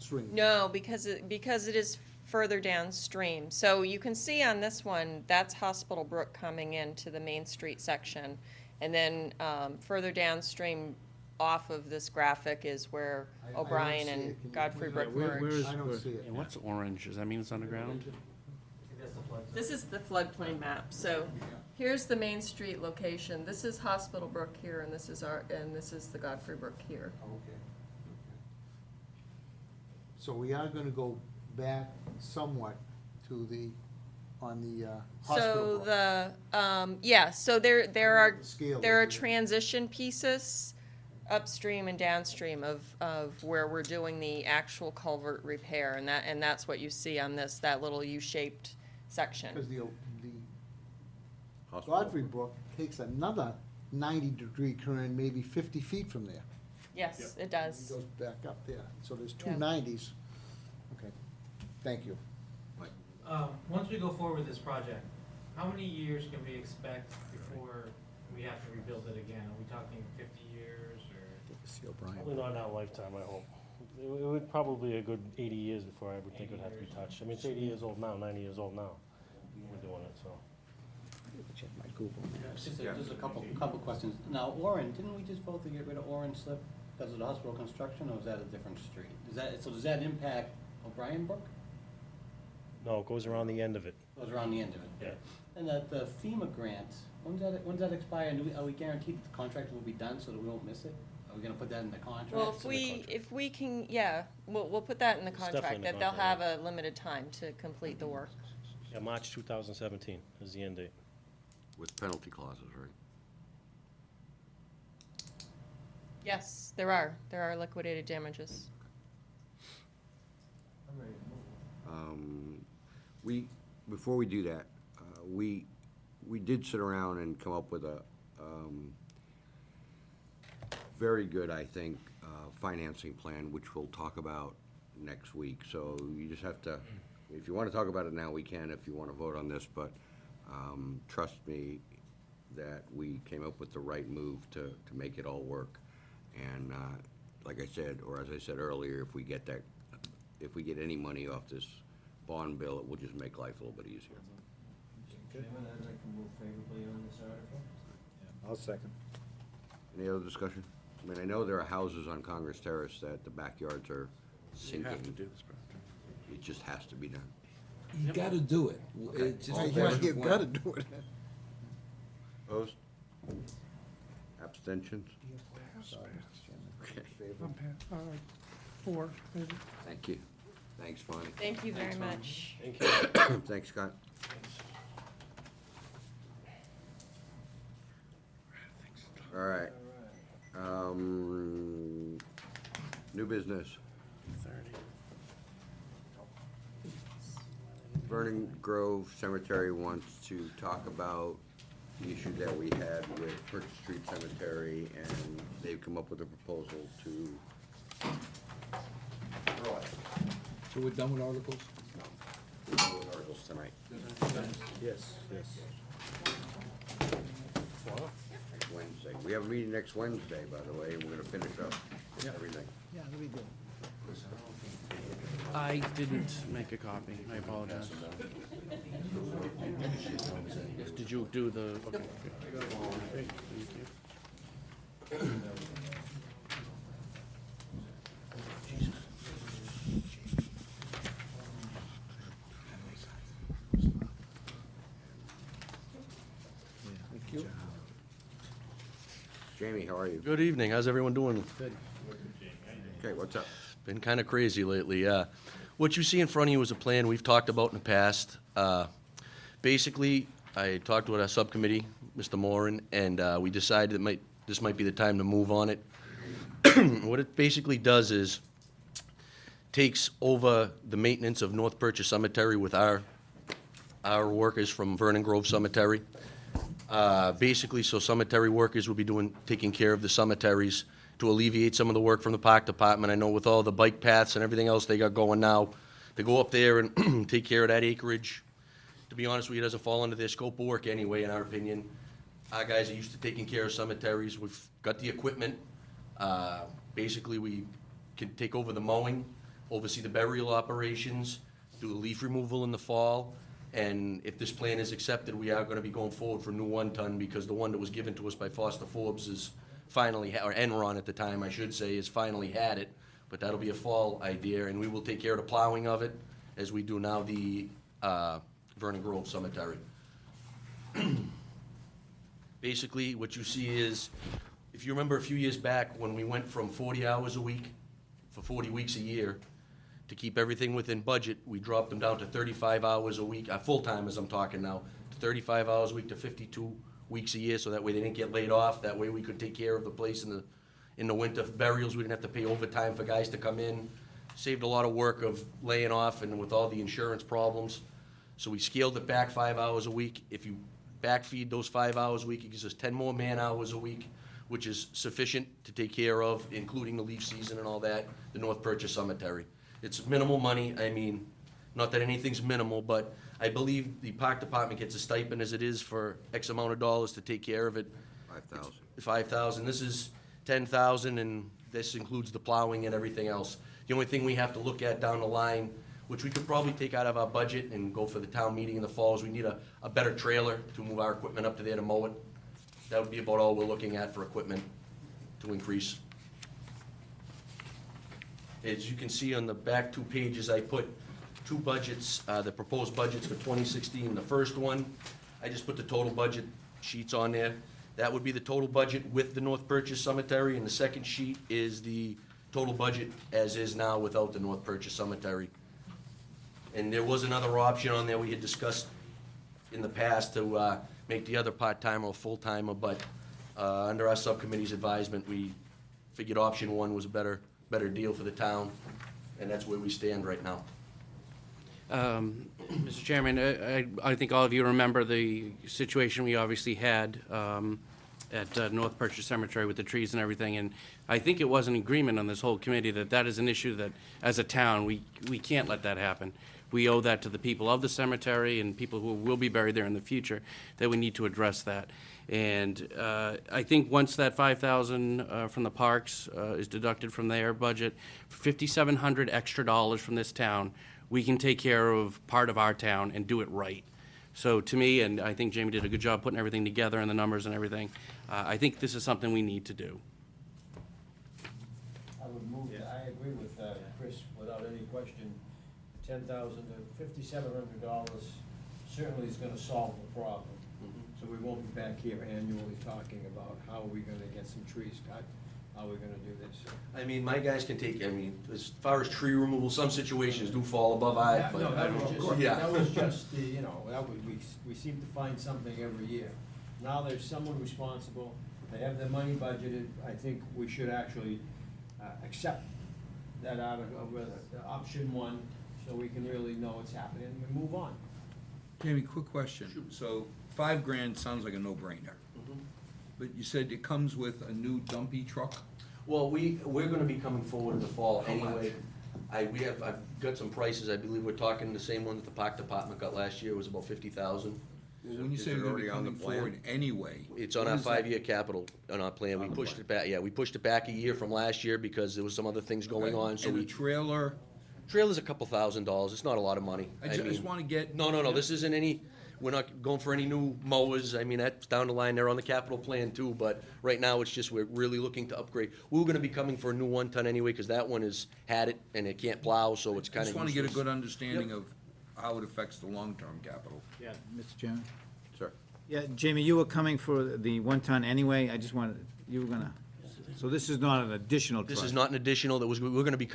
streams? no, because it is further downstream. So you can see on this one, that's Hospital Brook coming into the Main Street section. And then further downstream off of this graphic is where I don't O'Brien see it. and Can you- Godfrey Brook where merge. is- I don't see it. And what's orange, does that mean it's underground? This is the floodplain map. So here's the Main Street location. This is Hospital Brook here, and this is the Godfrey Brook here. Okay. So we are gonna go back somewhat to on the hospital. So Brook. so there are The scale there are is- transition pieces upstream and downstream of where we're doing the actual culvert repair, and that's what you see on that little U-shaped section. Because the Hospital. Godfrey Brook takes another 90-degree turn, maybe 50 feet from there. Yes, it It does. goes back up there. So there's two Yeah. 90s. Okay, thank you. Once we go forward with this project, how many years can we expect before we have to rebuild it again? Are we talking 50 years or? Probably not in our lifetime, I hope. It would probably a good 80 years before I would think it would have to be touched. I mean, it's 80 years old now, 90 years old now. We're doing it, so. Check my Google. Just a couple questions. Now, Oren, didn't we just vote to get rid of Oren Slip because of the hospital construction, or is that a different street? Does that impact O'Brien Brook? No, it goes around the end of it. Goes around the end of it? Yeah. And the FEMA grant, when's that expire? And are we guaranteed that the contract will be done so that we won't miss it? Are we gonna put that in the contract? Well, if we can, yeah, we'll put that in the It's definitely contract, in the that they'll contract, have a limited time to complete the work. Yeah, March 2017 is the end date. With penalty clauses, right? Yes, there are liquidated damages. Before we do that, we did sit around and come up with a very good, I think, financing plan, which we'll talk about next week. So you just have to, if you want to talk about it now, we can, if you want to vote on this, but trust me that we came up with the right move to make it all work. And like I said, or as I said earlier, if we get any money off this bond bill, it will just make life a little bit easier. Chairman, I'd like to move favorably on this article. I'll second. Any other discussion? I mean, I know there are houses on Congress Terrace that the backyards are You sinking. have to do this, bro. it just has to be done. You gotta do it. It's just a question of when. do it. Opposed? Abstentions? Okay, I'm pa- 4, maybe. thank you. Thanks, Bonnie. Thank you very much. Thank you. Thanks, Scott. All right. New business. Vernon Grove Cemetery wants to talk about the issue that we had with Church Street Cemetery, and they've come up with a proposal to. So we're done with articles? We're done with articles tonight. Yes, yes. Next Wednesday. We have a meeting next Wednesday, by the way, and we're gonna finish up everything. Yeah, that'll be good. I didn't make a copy, I apologize. Yes, did you do the, okay, good. Great, thank you. Jamie, how are you? Good evening. How's everyone doing? Good. Okay, what's up? Been kind of crazy lately, yeah. What you see in front of you is a plan we've talked about in the past. Basically, I talked with our subcommittee, Mr. Moran, and we decided this might be the time to move on it. What it basically does is takes over the maintenance of North Purchase Cemetery with our workers from Vernon Grove Cemetery. Basically, so cemetery workers will be taking care of the cemeteries to alleviate some of the work from the park department. I know with all the bike paths and everything else they got going now, to go up there and take care of that acreage, to be honest with you, it doesn't fall under their scope of work anyway, in our opinion. Our guys are used to taking care of cemeteries. We've got the equipment. Basically, we can take over the mowing, oversee the burial operations, do the leaf removal in the fall. And if this plan is accepted, we are gonna be going forward for a new 1-ton, because the one that was given to us by Foster Forbes is finally, or Enron at the time, I should say, has finally had it. But that'll be a fall idea, and we will take care of the plowing of it, as we do now the Vernon Grove Cemetery. Basically, what you see is, if you remember a few years back, when we went from 40 hours a week for 40 weeks a year, to keep everything within budget, we dropped them down to 35 hours a week, full-timers I'm talking now, to 35 hours a week to 52 weeks a year, so that way they didn't get laid off. That way we could take care of the place in the winter burials. We didn't have to pay overtime for guys to come in. Saved a lot of work of laying off and with all the insurance problems. So we scaled it back 5 hours a week. If you backfeed those 5 hours a week, it gives us 10 more man-hours a week, which is sufficient to take care of, including the leaf season and all that, the North Purchase Cemetery. It's minimal money. I mean, not that anything's minimal, but I believe the park department gets a stipend as it is for X amount of dollars to take care of it. 5,000. 5,000. This is 10,000, and this includes the plowing and everything else. The only thing we have to look at down the line, which we could probably take out of our budget and go for the town meeting in the fall, is we need a better trailer to move our equipment up to there to mow it. That would be about all we're looking at for equipment to increase. As you can see on the back 2 pages, I put 2 budgets, the proposed budgets for 2016. The first one, I just put the total budget sheets on there. That would be the total budget with the North Purchase Cemetery, and the second sheet is the total budget as is now without the North Purchase Cemetery. And there was another option on there we had discussed in the past to make the other part-timer or full-timer, but under our subcommittee's advisement, we figured option 1 was a better deal for the town, and that's where we stand right now. Mr. Chairman, I think all of you remember the situation we obviously had at North Purchase Cemetery with the trees and everything, and I think it was an agreement on this whole committee that that is an issue that, as a town, we can't let that happen. We owe that to the people of the cemetery and people who will be buried there in the future, that we need to address that. And I think once that $5,000 from the parks is deducted from their budget, $5,700 extra dollars from this town, we can take care of part of our town and do it right. So to me, and I think Jamie did a good job putting everything together and the numbers and everything, I think this is something we need to do. I would move, I agree with Chris, without any question, $10,000 to $5,700 certainly is gonna solve the problem. So we won't be back here annually talking about how are we gonna get some trees cut, how are we gonna do this. I mean, my guys can take, I mean, as far as tree removal, some situations do fall above eye, but No, I that was don't. just, Yeah. that was just the, you know, that was, we seem to find something every year. Now there's someone responsible, they have their money budgeted, I think we should actually, accept that article, the option one, so we can really know what's happening and move on. Jamie, quick question. So $5,000 sounds like a no-brainer. But you said it comes with a new dumpy truck? Well, we're gonna be coming forward in the fall anyway. I've got some prices, I believe we're talking the same one that the park department got last year, it was about 50,000. When you Is say it we're gonna be already on the coming forward anyway. It's on what our is that? 5-year capital, on our plan, we On the pushed plan. it back, yeah, we pushed it back a year from last year because there was some other things going Okay. on, so And the we. trailer, Trailer's a couple $1,000s, it's not a lot of money. I just mean, wanna get. No, this isn't any, we're not going for any new mowers, I mean, that's down the line, they're on the capital plan too, but right now, it's just, we're really looking to upgrade. We were gonna be coming for a new 1-ton anyway, cause that one had it, and it can't plow, so it's I kinda just wanna get a useless. good understanding of how it affects the long-term capital. Yeah, Mr. Chairman? Sir? Yeah, Jamie, you were coming for the 1-ton anyway, I just wanted, you were gonna, so this is not an additional truck? This is not an additional, we were gonna be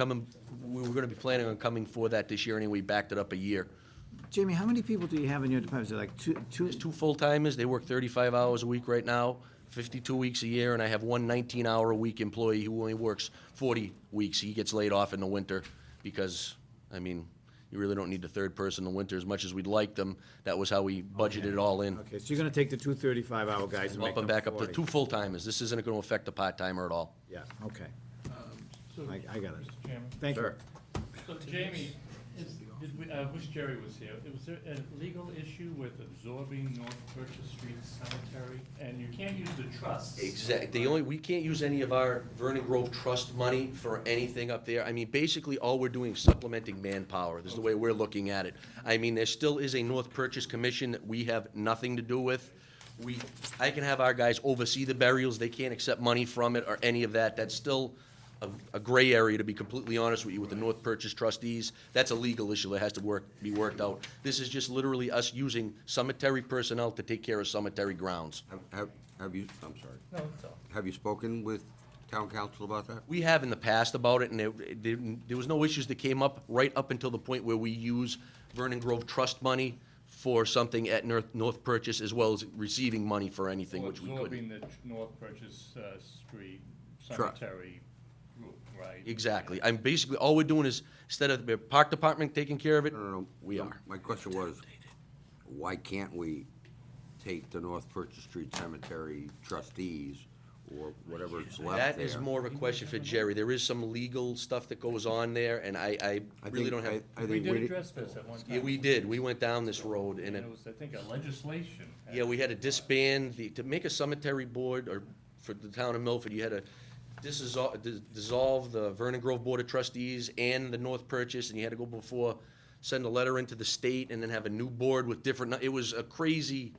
planning on coming for that this year, anyway, we backed it up a year. Jamie, how many people do you have in your department? Is it like two? There's 2 full-timers, they work 35 hours a week right now, 52 weeks a year, and I have one 19-hour-a-week employee who only works 40 weeks. He gets laid off in the winter because, I mean, you really don't need a third person in the winter as much as we'd like them. That was how we budgeted it all in. Okay, so you're gonna take the 2 35-hour guys and make Bump them them back up to 40. 2 full-timers. This isn't gonna affect the part-timer at all. Yeah, okay. I got it. Chairman? Thank you. Sir? So Jamie, I wish Jerry was here. Was there a legal issue with absorbing North Purchase Street Cemetery? And you can't use the trust. Exactly. We can't use any of our Vernon Grove Trust money for anything up there. I mean, basically, all we're doing is supplementing manpower. This is the way we're looking at it. I mean, there still is a North Purchase Commission that we have nothing to do with. I can have our guys oversee the burials. They can't accept money from it or any of that. That's still a gray area, to be completely honest with you, with the North Purchase trustees. That's a legal issue that has to be worked out. This is just literally us using cemetery personnel to take care of cemetery grounds. Have you, I'm sorry, No, it's all. have you spoken with town council about that? We have in the past about it, and there was no issues that came up right up until the point where we use Vernon Grove Trust money for something at North Purchase, as well as receiving money for anything, which we couldn't. Absorbing the North Purchase Street Trust. Cemetery group, right? Exactly. I'm basically, all we're doing is, instead of the park department taking care of it, No. we are. My question was, why can't we take the North Purchase Street Cemetery trustees, or whatever is left there? That is more of a question for Jerry. There is some legal stuff that goes on there, and I really don't have. I We think did address this at one time. Yeah, we did. We went down this road, and And it was, I think, a legislation. yeah, we had to disband to make a cemetery board, or for the town of Milford, you had to dissolve the Vernon Grove Board of Trustees and the North Purchase, and you had to go before, send a letter into the state, and then have a new board with different, it was a crazy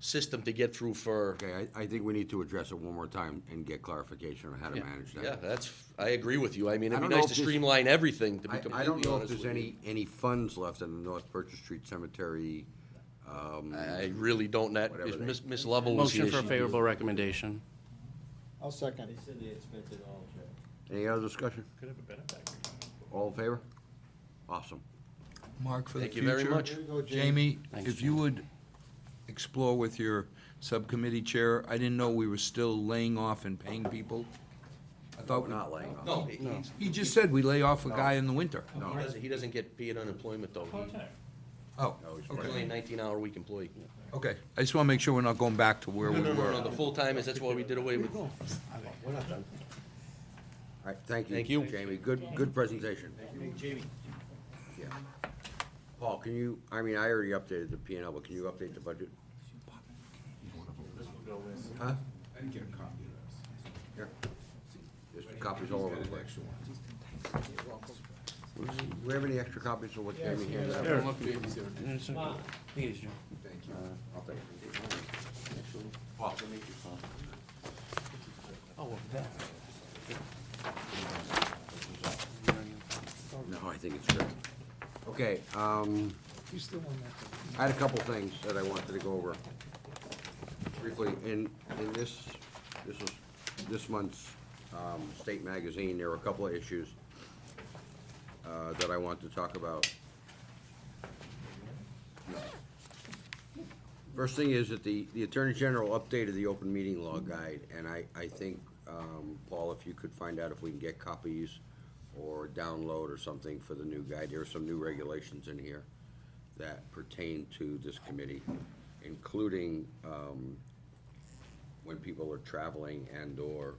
system to get through for. Okay, I think we need to address it one more time and get clarification on how to manage that. Yeah, I agree with you. I mean, I it'd be don't know nice if to this- streamline everything, to be I completely don't know if honest there's with you. any funds left in the North Purchase Street Cemetery. I really don't, Whatever they- Miss Lovell was here. Motion for a she- favorable recommendation. I'll second. They said they had spent it all, Joe. Any other discussion? Could have a better factory. All in favor? Awesome. Mark, for the Thank you future. very much. There you go, Jamie, Thanks, if you would explore with your subcommittee chair, I didn't know we were still laying off and paying people. I thought, We're not laying off. No, he just said we lay off a guy in the winter. he doesn't get paid unemployment, though. Part-time. Oh, He's okay, only a 19-hour-a-week employee. okay. I just want to make sure we're not going back to where we No, were. the full-timers, that's why we did away with. We're not done. All right, thank you. Thank you. Jamie, good presentation. Jamie. Yeah. Paul, can you, I mean, I already updated the P and L, but can you update the budget? Huh? I didn't get a copy of Here. There's copies all over the place. Do we have any extra copies of what Jamie handed out? Here, look. It's okay. Here, Joe. Thank you. I'll take it. Paul. Oh, well, that. No, I think it's good. Okay, I had a couple things that I wanted to go over briefly. In this month's State Magazine, there were a couple of issues that I want to talk about. First thing is that the Attorney General updated the open meeting law guide, and I think, Paul, if you could find out if we can get copies or download or something for the new guide. There are some new regulations in here that pertain to this committee, including when people are traveling and/or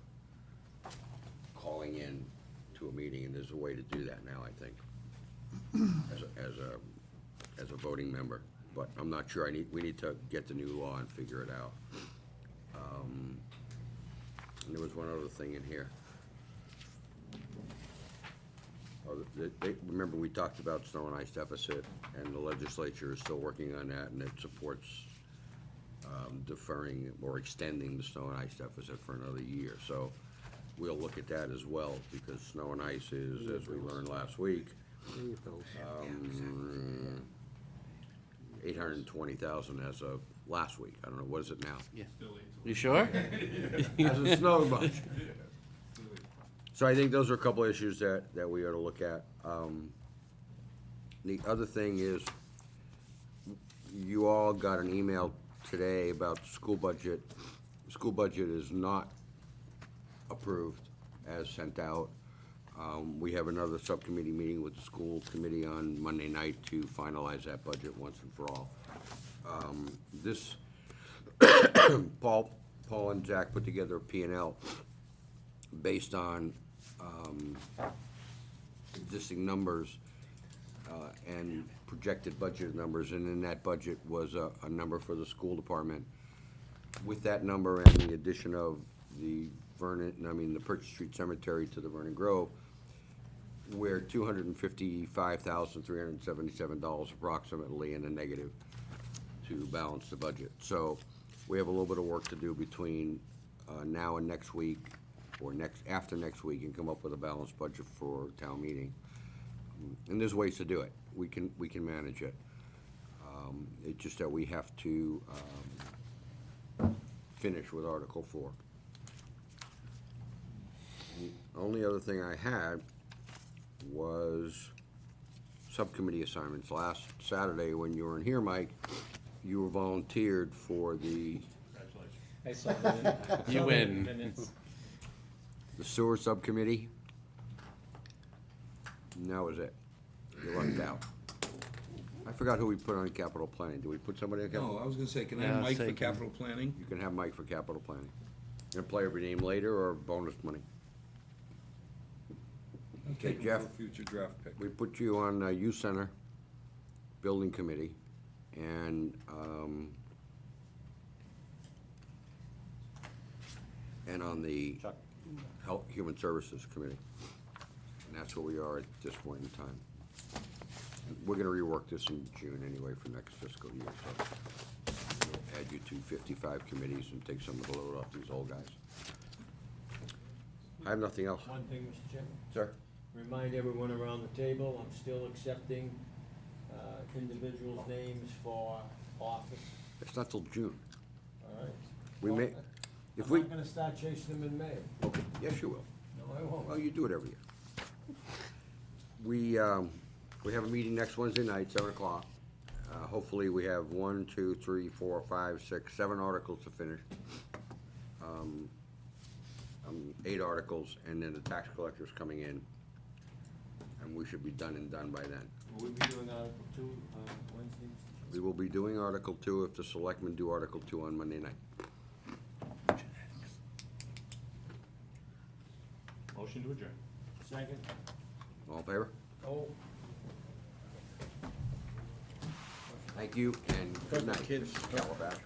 calling in to a meeting, and there's a way to do that now, I think, as a voting member. But I'm not sure, we need to get the new law and figure it out. And there was one other thing in here. Oh, remember, we talked about snow and ice deficit, and the legislature is still working on that, and it supports deferring or extending the snow and ice deficit for another year. So we'll look at that as well, because snow and ice is, as we learned last week, 820,000 as of last week. I don't know, what is it now? Yeah. You sure? Hasn't snowed much. So I think those are a couple of issues that we ought to look at. The other thing is, you all got an email today about the school budget. The school budget is not approved as sent out. We have another subcommittee meeting with the school committee on Monday night to finalize that budget once and for all. Paul and Zach put together a P&L based on existing numbers and projected budget numbers, and in that budget was a number for the school department. With that number and the addition of the Purchase Street Cemetery to the Vernon Grove, we're $255,377 approximately in a negative to balance the budget. So we have a little bit of work to do between now and next week, or after next week, and come up with a balanced budget for town meeting. And there's ways to do it. We can manage it. It's just that we have to finish with Article 4. The only other thing I had was subcommittee assignments. Last Saturday, when you were in here, Mike, you were volunteered for the I saw that. You win. the sewer subcommittee. And that was it. You lucked out. I forgot who we put on capital planning. Do we put somebody on capital? No, I was gonna say, can I have Mike for capital planning? You can have Mike for capital planning. Gonna play every name later or bonus money? Okay, Take him Jeff, for a future draft pick. we put you on youth center, building committee, and on the health, human services committee. And that's where we are at this point in time. We're gonna rework this in June anyway for next fiscal year, so we'll add you to 55 committees and take some of the load off these old guys. I have nothing else. One thing, Mr. Chairman. Sir? Remind everyone around the table, I'm still accepting individuals' names for office, It's not till June. all right? We may, if I'm we, not gonna start chasing them in May. okay, yes, you will. No, I won't. Well, you do it every year. We have a meeting next Wednesday night, 7 o'clock. Hopefully, we have 1, 2, 3, 4, 5, 6, 7 articles to finish. 8 articles, and then the tax collector's coming in, and we should be done by then. Will we be doing Article 2 Wednesday, Mr. Chairman? We will be doing Article 2 if the selectmen do Article 2 on Monday night. Motion to adjourn. Second? All in favor? Oh. Thank you, and good night. Kids. Mr. Calabash.